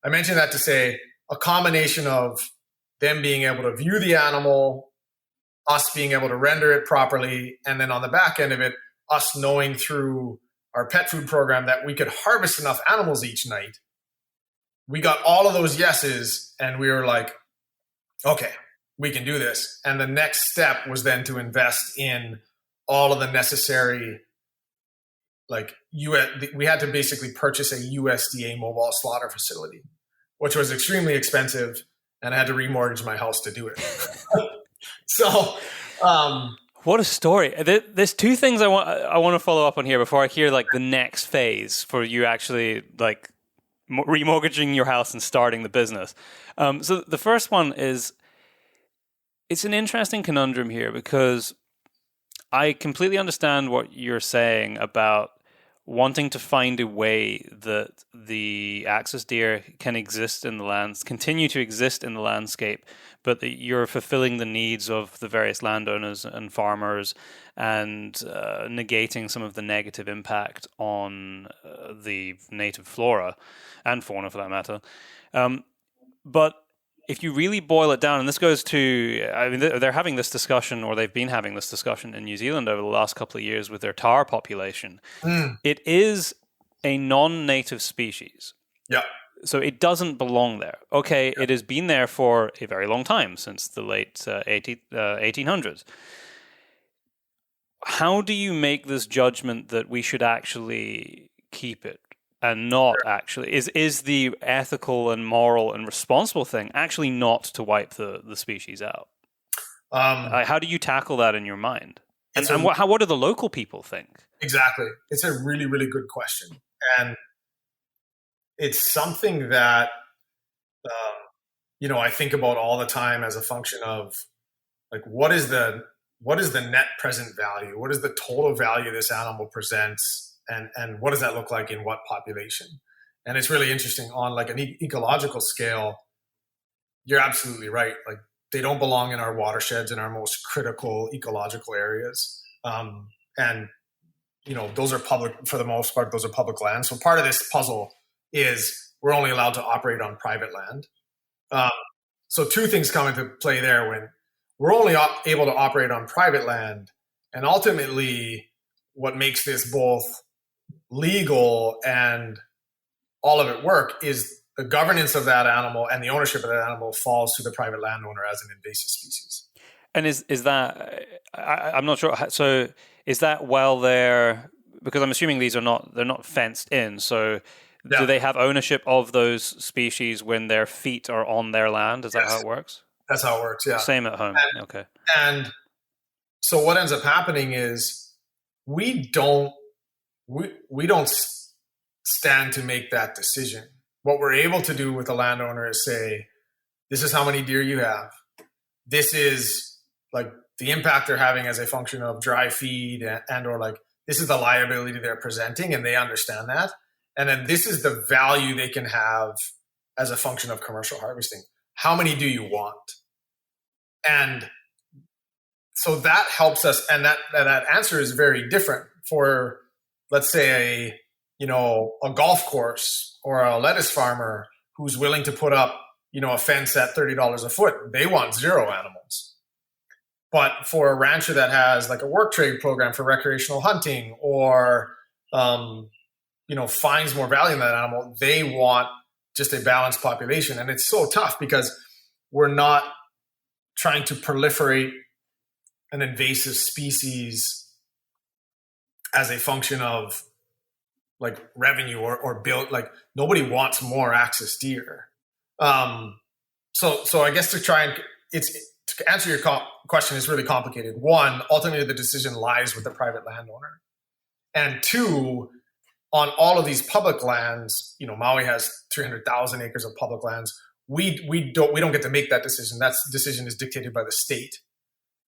I mentioned that to say a combination of them being able to view the animal, us being able to render it properly, and then on the back end of it, us knowing through our pet food program that we could harvest enough animals each night. We got all of those yeses, and we were like, okay, we can do this. And the next step was then to invest in all of the necessary, we had to basically purchase a USDA mobile slaughter facility, which was extremely expensive, and I had to remortgage my house to do it. So, What a story! There's two things I want to follow up on here before I hear like the next phase for you actually like remortgaging your house and starting the business. So the first one is, it's an interesting conundrum here because I completely understand what you're saying about wanting to find a way that the axis deer can exist in the lands, continue to exist in the landscape, but that you're fulfilling the needs of the various landowners and farmers and negating some of the negative impact on the native flora and fauna for that matter. But if you really boil it down, and this goes to, I mean, they're having this discussion, or they've been having this discussion in New Zealand over the last couple of years with their tahr population. It is a non-native species. Yeah. So it doesn't belong there. Okay, it has been there for a very long time, since the late 1800s. How do you make this judgment that we should actually keep it? And not actually is the ethical and moral and responsible thing actually not to wipe the species out? How do you tackle that in your mind? And what do the local people think? Exactly, it's a really, really good question, and it's something that I think about all the time as a function of like what is the net present value? What is the total value this animal presents? And what does that look like in what population? And it's really interesting on like an ecological scale. You're absolutely right. Like they don't belong in our watersheds, in our most critical ecological areas. And those are public for the most part. Those are public lands. So part of this puzzle is we're only allowed to operate on private land. So two things come into play there when we're only able to operate on private land, and ultimately what makes this both legal and all of it work is the governance of that animal and the ownership of that animal falls to the private landowner as an invasive species. And is that I'm not sure. So is that while they're, because I'm assuming they're not fenced in. So do they have ownership of those species when their feet are on their land? Is that how it works? That's how it works. Yeah. Same at home. Okay. And so what ends up happening is we don't stand to make that decision. What we're able to do with the landowner is say, this is how many deer you have. This is like the impact they're having as a function of dry feed and or like, this is the liability they're presenting, and they understand that. And then this is the value they can have as a function of commercial harvesting. How many do you want? And so that helps us. And that answer is very different for, let's say, a golf course or a lettuce farmer who's willing to put up, a fence at $30 a foot. They want 0 animals. But for a rancher that has like a work trade program for recreational hunting or, finds more value in that animal, they want just a balanced population. And it's so tough because we're not trying to proliferate an invasive species as a function of like revenue or build, like nobody wants more axis deer. So I guess to answer your question is really complicated. One, ultimately the decision lies with the private landowner. And two, on all of these public lands, Maui has 300,000 acres of public lands. We don't get to make that decision. That decision is dictated by the state.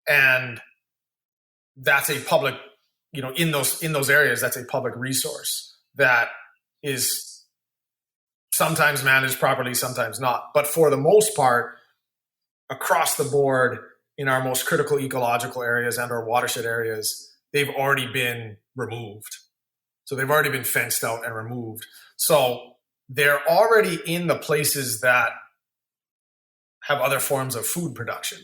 And that's a public, in those areas, that's a public resource that is sometimes managed properly, sometimes not. But for the most part, across the board, in our most critical ecological areas and our watershed areas, they've already been removed. So they've already been fenced out and removed. So they're already in the places that have other forms of food production.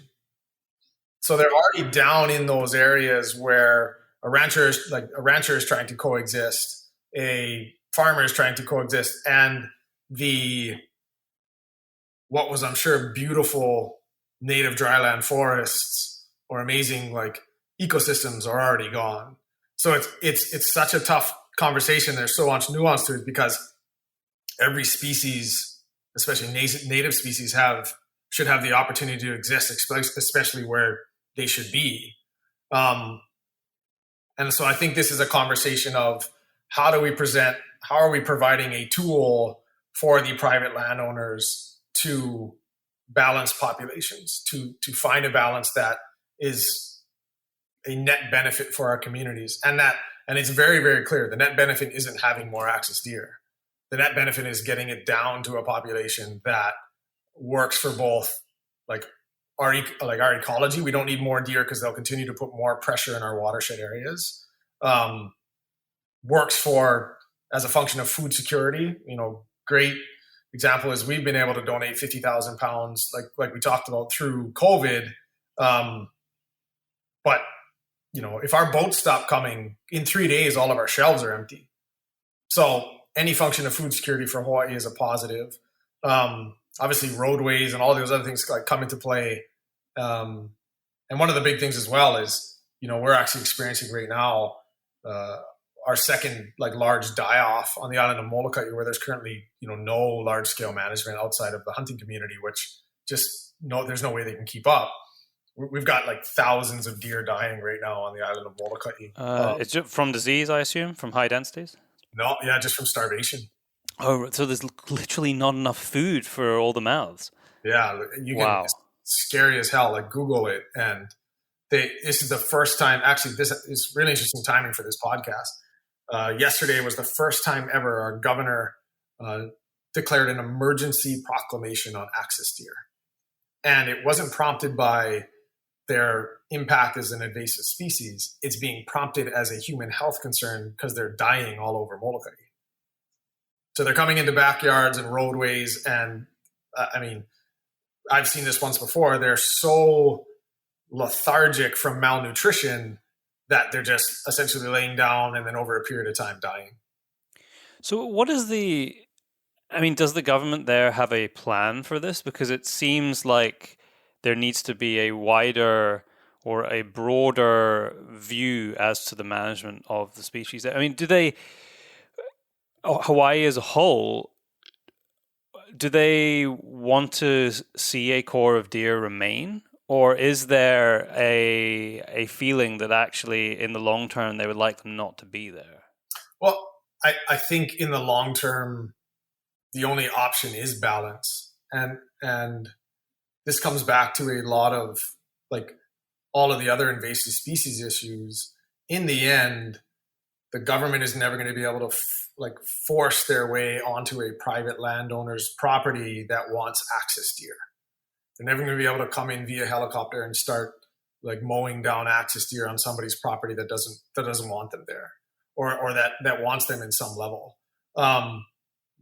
So they're already down in those areas where a rancher is trying to coexist, a farmer is trying to coexist, and what was, I'm sure, beautiful native dryland forests or amazing like ecosystems are already gone. So it's such a tough conversation. There's so much nuance to it because every species, especially native species, should have the opportunity to exist, especially where they should be. And so I think this is a conversation of how are we providing a tool for the private landowners to balance populations, to find a balance that is a net benefit for our communities. And it's very, very clear. The net benefit isn't having more axis deer. The net benefit is getting it down to a population that works for both like our ecology. We don't need more deer because they'll continue to put more pressure in our watershed areas. Works for as a function of food security. Great example is we've been able to donate 50,000 pounds, like we talked about through COVID. But if our boats stop coming in 3 days, all of our shelves are empty. So any function of food security for Hawaii is a positive. Obviously, roadways and all those other things come into play. And one of the big things as well is, we're actually experiencing right now our second large die-off on the island of Molokai, where there's currently no large-scale management outside of the hunting community, which there's no way they can keep up. We've got thousands of deer dying right now on the island of Molokai. It's just from disease, I assume, from high densities? No, yeah, just from starvation. Oh, so there's literally not enough food for all the mouths. Yeah, it's scary as hell. Google it, and this is the first time. Actually, this is really interesting timing for this podcast. Yesterday was the first time ever our governor declared an emergency proclamation on axis deer, and it wasn't prompted by their impact as an invasive species. It's being prompted as a human health concern because they're dying all over Molokai. So they're coming into backyards and roadways. And I've seen this once before. They're so lethargic from malnutrition that they're just essentially laying down and then over a period of time dying. So does the government there have a plan for this? Because it seems like there needs to be a wider or a broader view as to the management of the species. Hawaii as a whole, do they want to see a core of deer remain? Or is there a feeling that actually in the long term they would like them not to be there? Well, I think in the long term, the only option is balance. And this comes back to a lot of all of the other invasive species issues. In the end, the government is never going to be able to force their way onto a private landowner's property that wants axis deer. They're never going to be able to come in via helicopter and start mowing down axis deer on somebody's property that doesn't want them there, or that wants them in some level.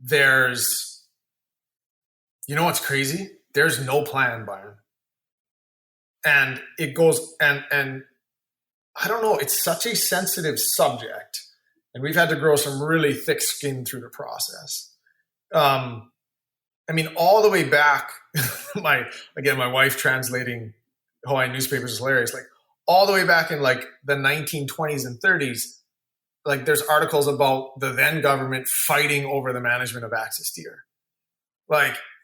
There's, what's crazy? There's no plan, Byron. And it goes, and I don't know, it's such a sensitive subject. And we've had to grow some really thick skin through the process. All the way back, my wife translating Hawaiian newspapers is hilarious. All the way back in the 1920s and 30s, there's articles about the then government fighting over the management of axis deer.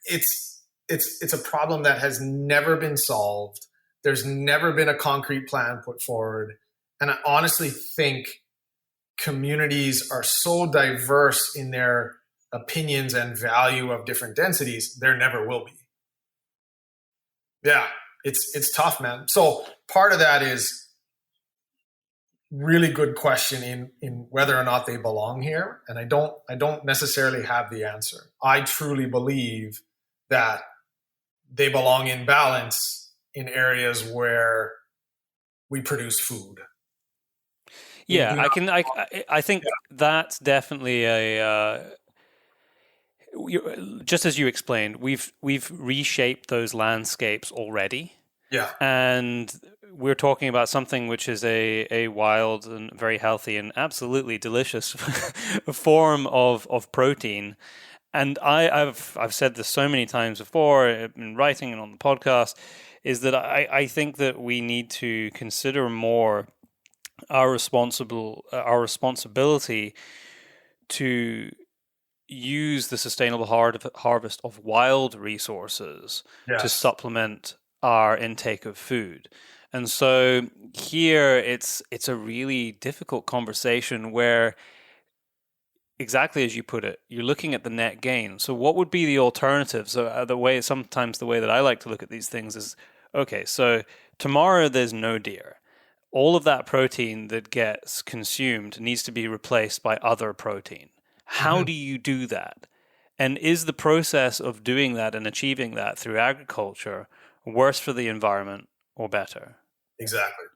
It's a problem that has never been solved. There's never been a concrete plan put forward. And I honestly think communities are so diverse in their opinions and value of different densities, there never will be. Yeah, it's tough, man. So part of that is really good question in whether or not they belong here. And I don't necessarily have the answer. I truly believe that they belong in balance in areas where we produce food. Yeah, I think that's definitely just as you explained, we've reshaped those landscapes already. Yeah. And we're talking about something which is a wild and very healthy and absolutely delicious form of protein. And I've said this so many times before in writing and on the podcast, is that I think that we need to consider more our responsibility to use the sustainable harvest of wild resources to supplement our intake of food. And so here it's a really difficult conversation where, exactly as you put it, you're looking at the net gain. So what would be the alternative? So sometimes the way that I like to look at these things is, okay, so tomorrow there's no deer. All of that protein that gets consumed needs to be replaced by other protein. How do you do that? And is the process of doing that and achieving that through agriculture worse for the environment or better? Exactly.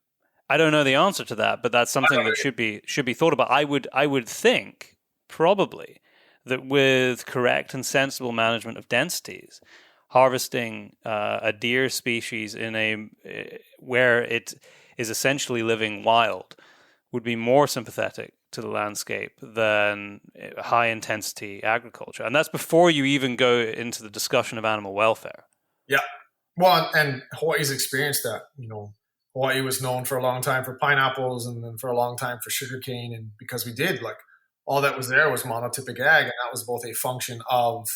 I don't know the answer to that, but that's something that should be thought about. I would think probably that with correct and sensible management of densities, harvesting a deer species where it is essentially living wild would be more sympathetic to the landscape than high intensity agriculture. And that's before you even go into the discussion of animal welfare. Yeah. Well, and Hawaii's experienced that. Hawaii was known for a long time for pineapples and then for a long time for sugarcane. And because we did, all that was there was monotypic ag. And that was both a function of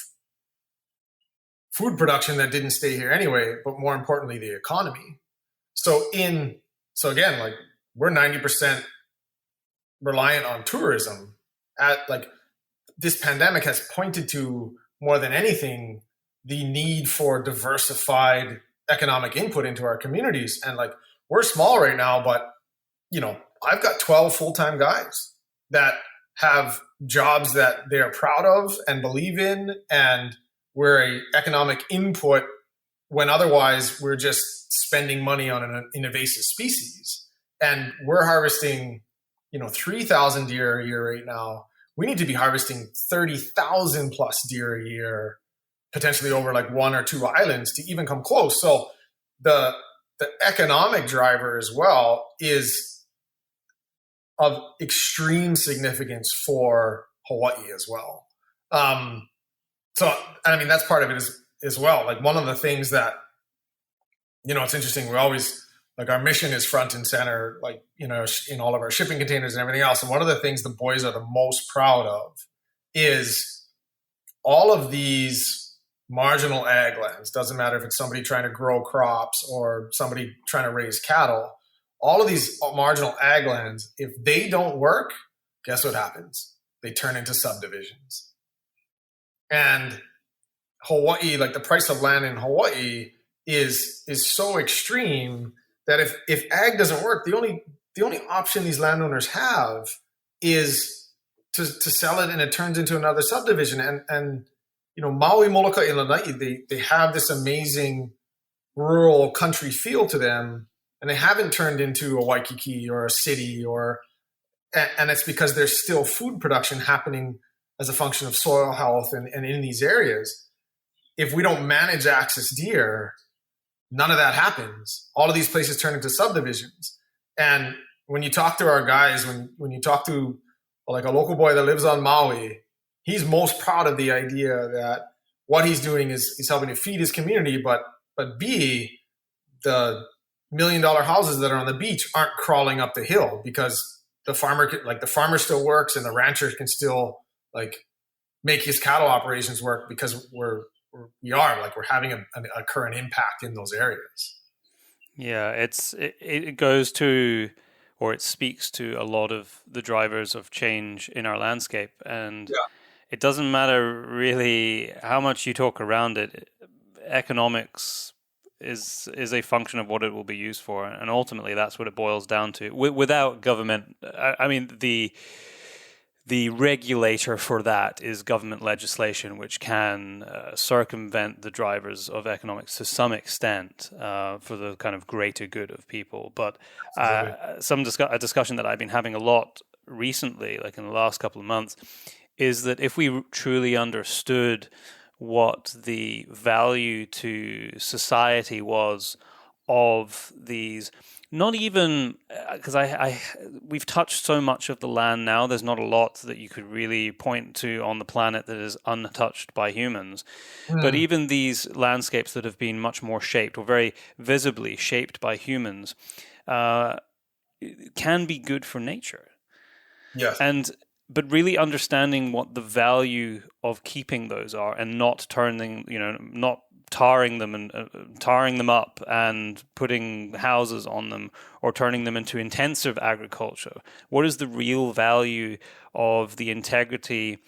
food production that didn't stay here anyway, but more importantly, the economy. So again, we're 90% reliant on tourism. This pandemic has pointed to, more than anything, the need for diversified economic input into our communities. And we're small right now, but I've got 12 full-time guys that have jobs that they're proud of and believe in, and we're an economic input when otherwise we're just spending money on an invasive species. And we're harvesting 3,000 deer a year right now. We need to be harvesting 30,000 plus deer a year, potentially over one or two islands to even come close. So the economic driver as well is of extreme significance for Hawaii as well. That's part of it as well. One of the things that, it's interesting. We always, our mission is front and center, in all of our shipping containers and everything else. And one of the things the boys are the most proud of is all of these marginal ag lands. Doesn't matter if it's somebody trying to grow crops or somebody trying to raise cattle. All of these marginal ag lands, if they don't work, guess what happens? They turn into subdivisions. And Hawaii, the price of land in Hawaii is so extreme that if ag doesn't work, the only option these landowners have is to sell it, and it turns into another subdivision. And Maui, Molokai, and Lanai, they have this amazing rural country feel to them, and they haven't turned into a Waikiki or a city, and it's because there's still food production happening as a function of soil health and in these areas. If we don't manage access deer, none of that happens. All of these places turn into subdivisions. And when you talk to our guys, when you talk to a local boy that lives on Maui, he's most proud of the idea that what he's doing is helping to feed his community, but B, the $1 million houses that are on the beach aren't crawling up the hill because the farmer still works and the rancher can still make his cattle operations work because we're having a current impact in those areas. Yeah, it goes to, or it speaks to a lot of the drivers of change in our landscape. And it doesn't matter really how much you talk around it. Economics is a function of what it will be used for. And ultimately, that's what it boils down to. Without government, the regulator for that is government legislation, which can circumvent the drivers of economics to some extent for the kind of greater good of people. But a discussion that I've been having a lot recently, in the last couple of months, is that if we truly understood what the value to society was of these, not even because we've touched so much of the land now, there's not a lot that you could really point to on the planet that is untouched by humans. But even these landscapes that have been much more shaped, or very visibly shaped by humans, can be good for nature. Yes. But really understanding what the value of keeping those are, and not tarring them and tarring them up and putting houses on them or turning them into intensive agriculture? What is the real value of the integrity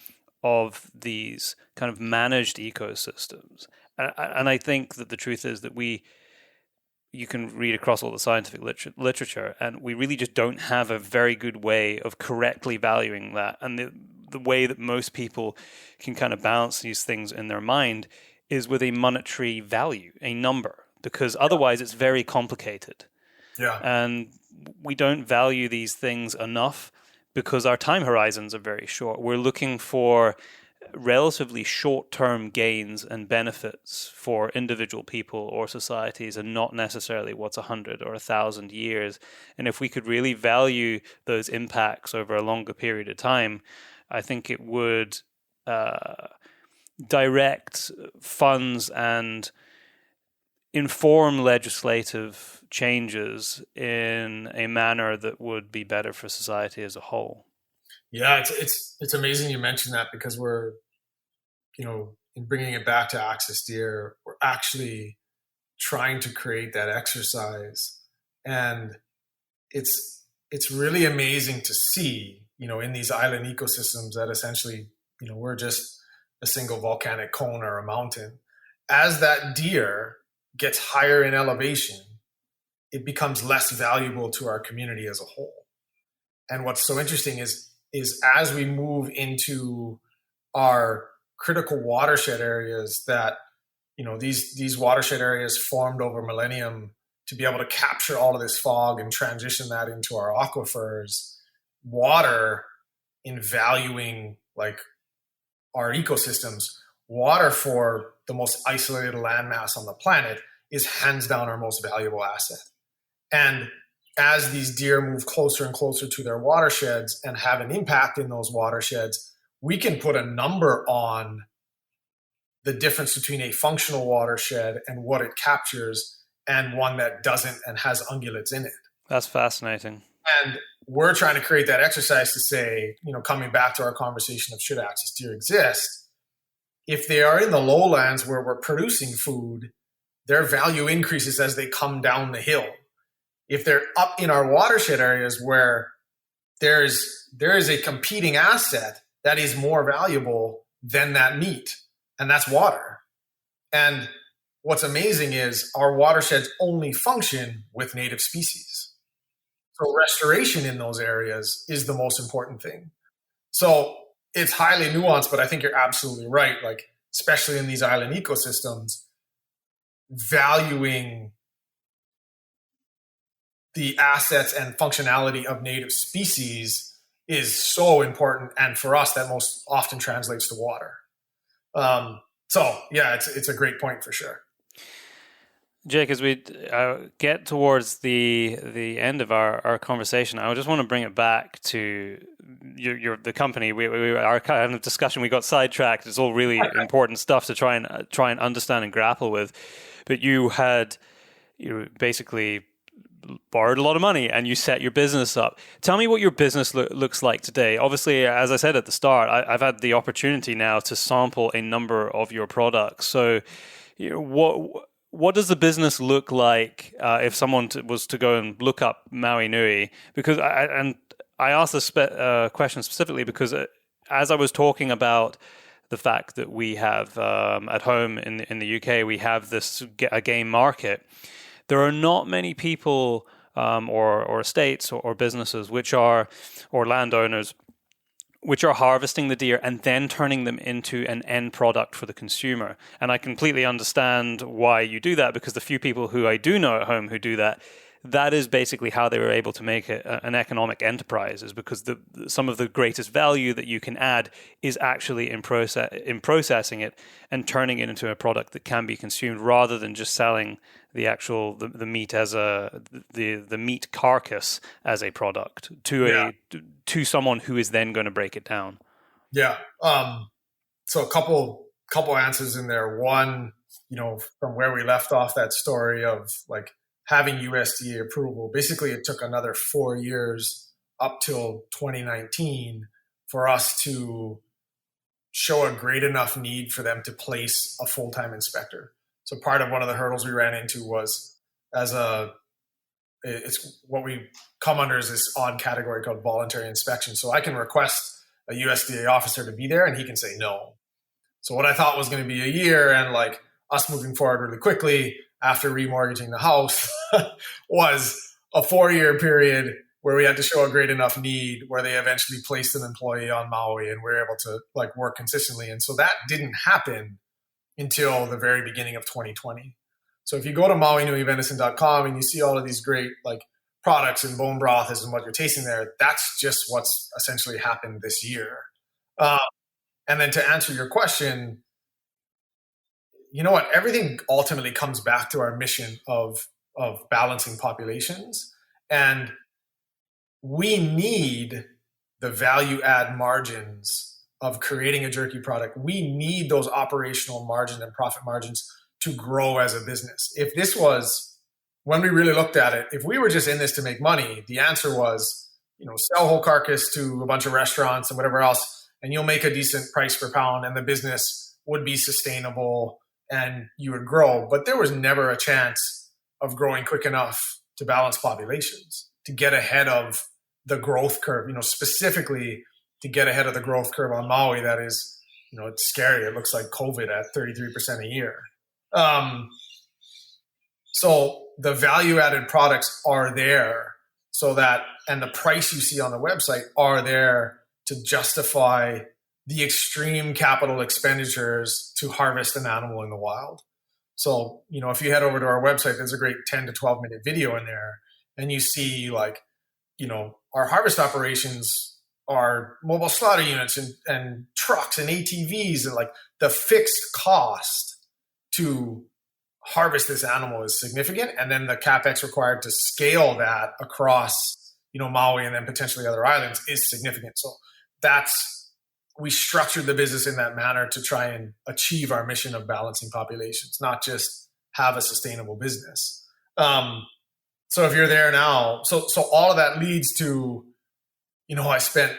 of these kind of managed ecosystems? And I think that the truth is that you can read across all the scientific literature, and we really just don't have a very good way of correctly valuing that. And the way that most people can kind of balance these things in their mind is with a monetary value, a number, because otherwise it's very complicated. Yeah. And we don't value these things enough because our time horizons are very short. We're looking for relatively short-term gains and benefits for individual people or societies, and not necessarily what's 100 or 1,000 years. And if we could really value those impacts over a longer period of time, I think it would direct funds and inform legislative changes in a manner that would be better for society as a whole. Yeah, it's amazing you mentioned that, because we're, in bringing it back to Access Deer, we're actually trying to create that exercise, and it's really amazing to see, in these island ecosystems that essentially, we're just a single volcanic cone or a mountain. As that deer gets higher in elevation, it becomes less valuable to our community as a whole. And what's so interesting is as we move into our critical watershed areas that, these watershed areas formed over millennium to be able to capture all of this fog and transition that into our aquifers, water, in valuing like our ecosystems, water for the most isolated landmass on the planet is hands down our most valuable asset. And as these deer move closer and closer to their watersheds and have an impact in those watersheds, we can put a number on the difference between a functional watershed and what it captures and one that doesn't and has ungulates in it. That's fascinating. And we're trying to create that exercise to say, coming back to our conversation of should access deer exist, if they are in the lowlands where we're producing food, their value increases as they come down the hill. If they're up in our watershed areas where there is a competing asset that is more valuable than that meat, and that's water. And what's amazing is our watersheds only function with native species. So restoration in those areas is the most important thing. So it's highly nuanced, but I think you're absolutely right. Like, especially in these island ecosystems, valuing the assets and functionality of native species is so important. And for us, that most often translates to water. So yeah, it's a great point for sure. Jake, as we get towards the end of our conversation, I just want to bring it back to the company. Our kind of discussion, we got sidetracked. It's all really important stuff to try and understand and grapple with. But you basically borrowed a lot of money and you set your business up. Tell me what your business looks like today. Obviously, as I said at the start, I've had the opportunity now to sample a number of your products. So, what does the business look like if someone was to go and look up Maui Nui? Because I asked this question specifically because as I was talking about the fact that we have at home in the UK, we have a game market. There are not many people or estates or businesses or landowners which are harvesting the deer and then turning them into an end product for the consumer. And I completely understand why you do that, because the few people who I do know at home who do that, that is basically how they were able to make it an economic enterprise, is because some of the greatest value that you can add is actually in processing it and turning it into a product that can be consumed, rather than just selling the actual the meat as the meat carcass as a product to someone who is then going to break it down. Yeah. So a couple answers in there. One, from where we left off that story of like having USDA approval, basically it took another 4 years up till 2019 for us to show a great enough need for them to place a full-time inspector. So part of one of the hurdles we ran into was it's what we come under is this odd category called voluntary inspection. So I can request a USDA officer to be there and he can say no. So what I thought was going to be a year and like us moving forward really quickly after remortgaging the house was a 4-year period where we had to show a great enough need where they eventually placed an employee on Maui and we were able to like work consistently. And so that didn't happen until the very beginning of 2020. So if you go to MauiNuiVenison.com and you see all of these great like products and bone broth and what you're tasting there, that's just what's essentially happened this year. And then to answer your question, you know what? Everything ultimately comes back to our mission of balancing populations. And we need the value add margins of creating a jerky product. We need those operational margins and profit margins to grow as a business. If this was, when we really looked at it, if we were just in this to make money, the answer was, sell whole carcass to a bunch of restaurants and whatever else, and you'll make a decent price per pound and the business would be sustainable and you would grow. But there was never a chance of growing quick enough to balance populations, to get ahead of the growth curve, specifically to get ahead of the growth curve on Maui. That is, it's scary. It looks like COVID at 33% a year. So the value added products are there so that, and the price you see on the website are there to justify the extreme capital expenditures to harvest an animal in the wild. So, if you head over to our website, there's a great 10 to 12 minute video in there and you see like, our harvest operations are mobile slaughter units and trucks and ATVs, and like the fixed cost to harvest this animal is significant. And then the CapEx required to scale that across, Maui and then potentially other islands is significant. So we structured the business in that manner to try and achieve our mission of balancing populations, not just have a sustainable business. So if you're there now, so all of that leads to, I spent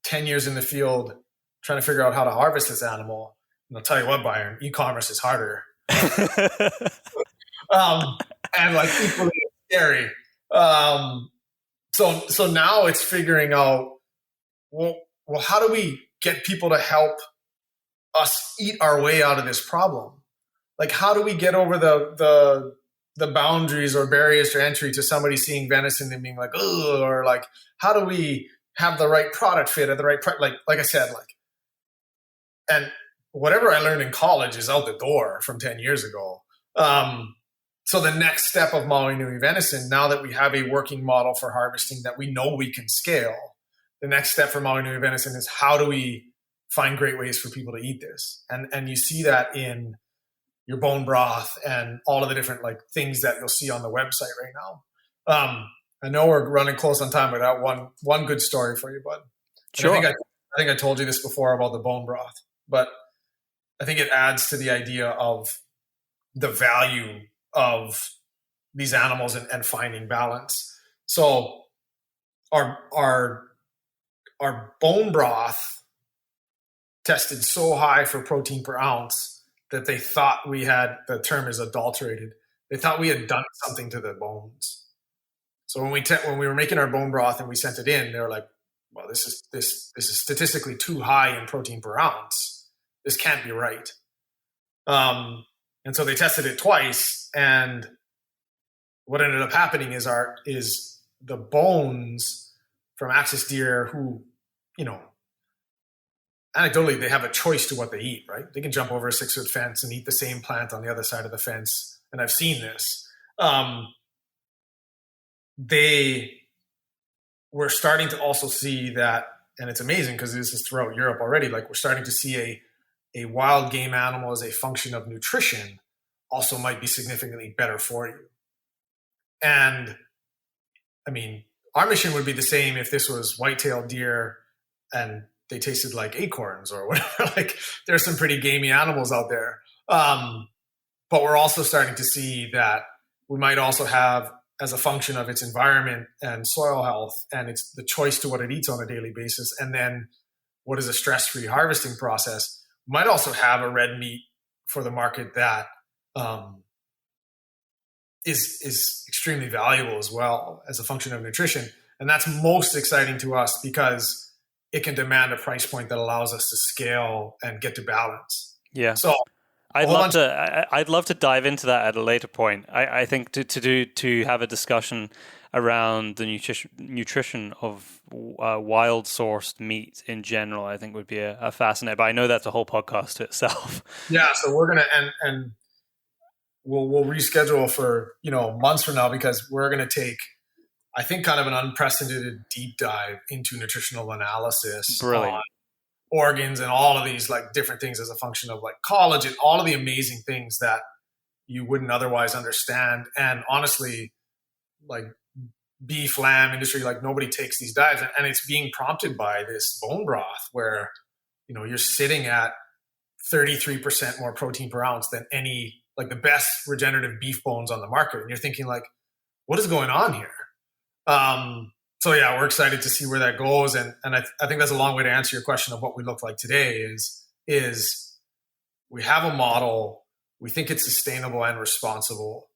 10 years in the field trying to figure out how to harvest this animal. And I'll tell you what, Byron, e-commerce is harder. And like equally scary. So now it's figuring out, well, how do we get people to help us eat our way out of this problem? Like, how do we get over the boundaries or barriers to entry to somebody seeing venison and being like, oh, or like, how do we have the right product fit at the right price? Like I said, and whatever I learned in college is out the door from 10 years ago. So the next step of Maui Nui Venison, now that we have a working model for harvesting that we know we can scale, the next step for Maui Nui Venison is how do we find great ways for people to eat this? And you see that in your bone broth and all of the different like things that you'll see on the website right now. I know we're running close on time, but I got one good story for you, bud. Sure. I think I told you this before about the bone broth, but I think it adds to the idea of the value of these animals and finding balance. So our bone broth tested so high for protein per ounce that they thought we had, the term is adulterated. They thought we had done something to the bones. So when we were making our bone broth and we sent it in, they were like, well, this is statistically too high in protein per ounce. This can't be right. And so they tested it twice, and what ended up happening is the bones from axis deer who, anecdotally, they have a choice to what they eat, right? They can jump over a 6-foot fence and eat the same plant on the other side of the fence. And I've seen this. They were starting to also see that, and it's amazing because this is throughout Europe already, like we're starting to see a wild game animal as a function of nutrition also might be significantly better for you. And I mean, our mission would be the same if this was white-tailed deer and they tasted like acorns or whatever. Like there's some pretty gamey animals out there. But we're also starting to see that we might also have, as a function of its environment and soil health and it's the choice to what it eats on a daily basis, and then what is a stress-free harvesting process, we might also have a red meat for the market that is extremely valuable as well as a function of nutrition. And that's most exciting to us because it can demand a price point that allows us to scale and get to balance. Yeah. So I'd love to dive into that at a later point. I think to have a discussion around the nutrition of wild sourced meat in general, I think would be a fascinating. But I know that's a whole podcast to itself. Yeah, so we're gonna and we'll reschedule for months from now, because we're gonna take, I think, kind of an unprecedented deep dive into nutritional analysis. Brilliant. On organs and all of these like different things as a function of like collagen, all of the amazing things that you wouldn't otherwise understand. And honestly, like beef, lamb industry, like nobody takes these dives, and it's being prompted by this bone broth where, you're sitting at 33% more protein per ounce than any, like the best regenerative beef bones on the market. And you're thinking like, what is going on here? So yeah, we're excited to see where that goes. And I think that's a long way to answer your question of what we look like today is we have a model, we think it's sustainable and responsible,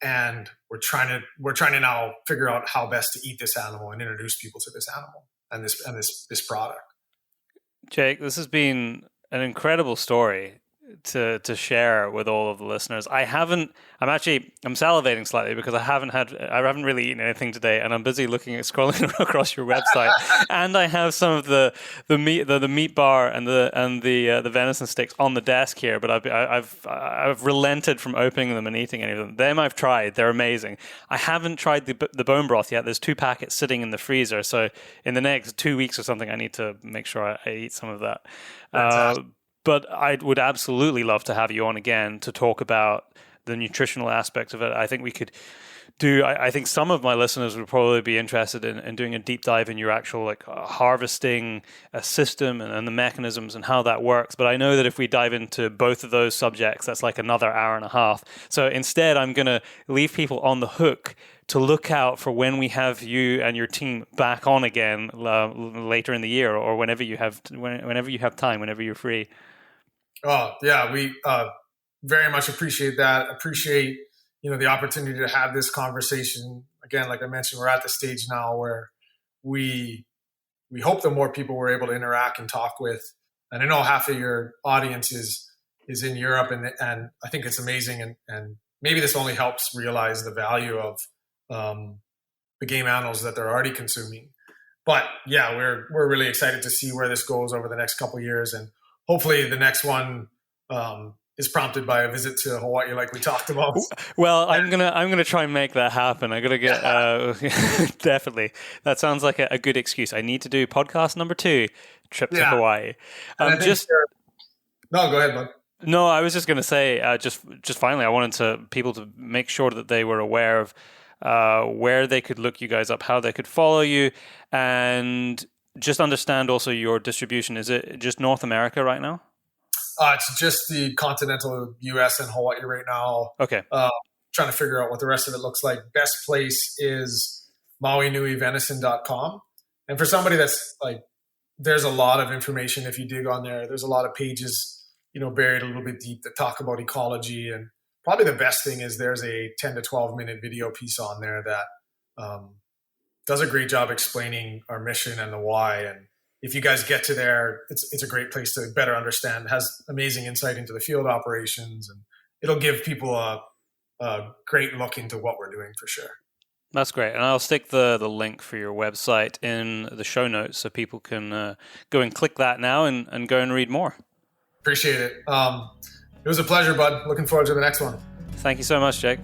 and we're trying to now figure out how best to eat this animal and introduce people to this animal and this product. Jake, this has been an incredible story to share with all of the listeners. I'm salivating slightly because I haven't really eaten anything today, and I'm busy scrolling across your website, and I have some of the meat bar and the venison sticks on the desk here, but I've relented from opening them and eating any of them. Them I've tried; they're amazing. I haven't tried the bone broth yet. There's 2 packets sitting in the freezer, so in the next 2 weeks or something, I need to make sure I eat some of that. But I would absolutely love to have you on again to talk about the nutritional aspect of it. I think we could do, I think some of my listeners would probably be interested in doing a deep dive in your actual harvesting system and the mechanisms and how that works. But I know that if we dive into both of those subjects, that's like another hour and a half. So instead, I'm going to leave people on the hook to look out for when we have you and your team back on again later in the year, or whenever you have time, whenever you're free. Oh yeah, we very much appreciate that. Appreciate the opportunity to have this conversation again. Like I mentioned, we're at the stage now where we hope the more people we're able to interact and talk with. And I know half of your audience is in Europe, and I think it's amazing. And maybe this only helps realize the value of the game animals that they're already consuming. But yeah, we're really excited to see where this goes over the next couple of years, and hopefully the next one is prompted by a visit to Hawaii, like we talked about. Well, I'm gonna try and make that happen. I'm gonna get definitely. That sounds like a good excuse. I need to do podcast number 2, trip to Hawaii. No, go ahead, bud. No, I was just gonna say, just finally, I wanted people to make sure that they were aware of where they could look you guys up, how they could follow you, and just understand also your distribution. Is it just North America right now? It's just the continental U.S. and Hawaii right now. Okay. Trying to figure out what the rest of it looks like. Best place is MauiNuiVenison.com. And for somebody that's like, there's a lot of information if you dig on there. There's a lot of pages, buried a little bit deep that talk about ecology. And probably the best thing is there's a 10 to 12 minute video piece on there that does a great job explaining our mission and the why. And if you guys get to there, it's a great place to better understand. It has amazing insight into the field operations, and it'll give people a great look into what we're doing for sure. That's great. And I'll stick the link for your website in the show notes so people can go and click that now and go and read more. Appreciate it. It was a pleasure, bud. Looking forward to the next one. Thank you so much, Jake.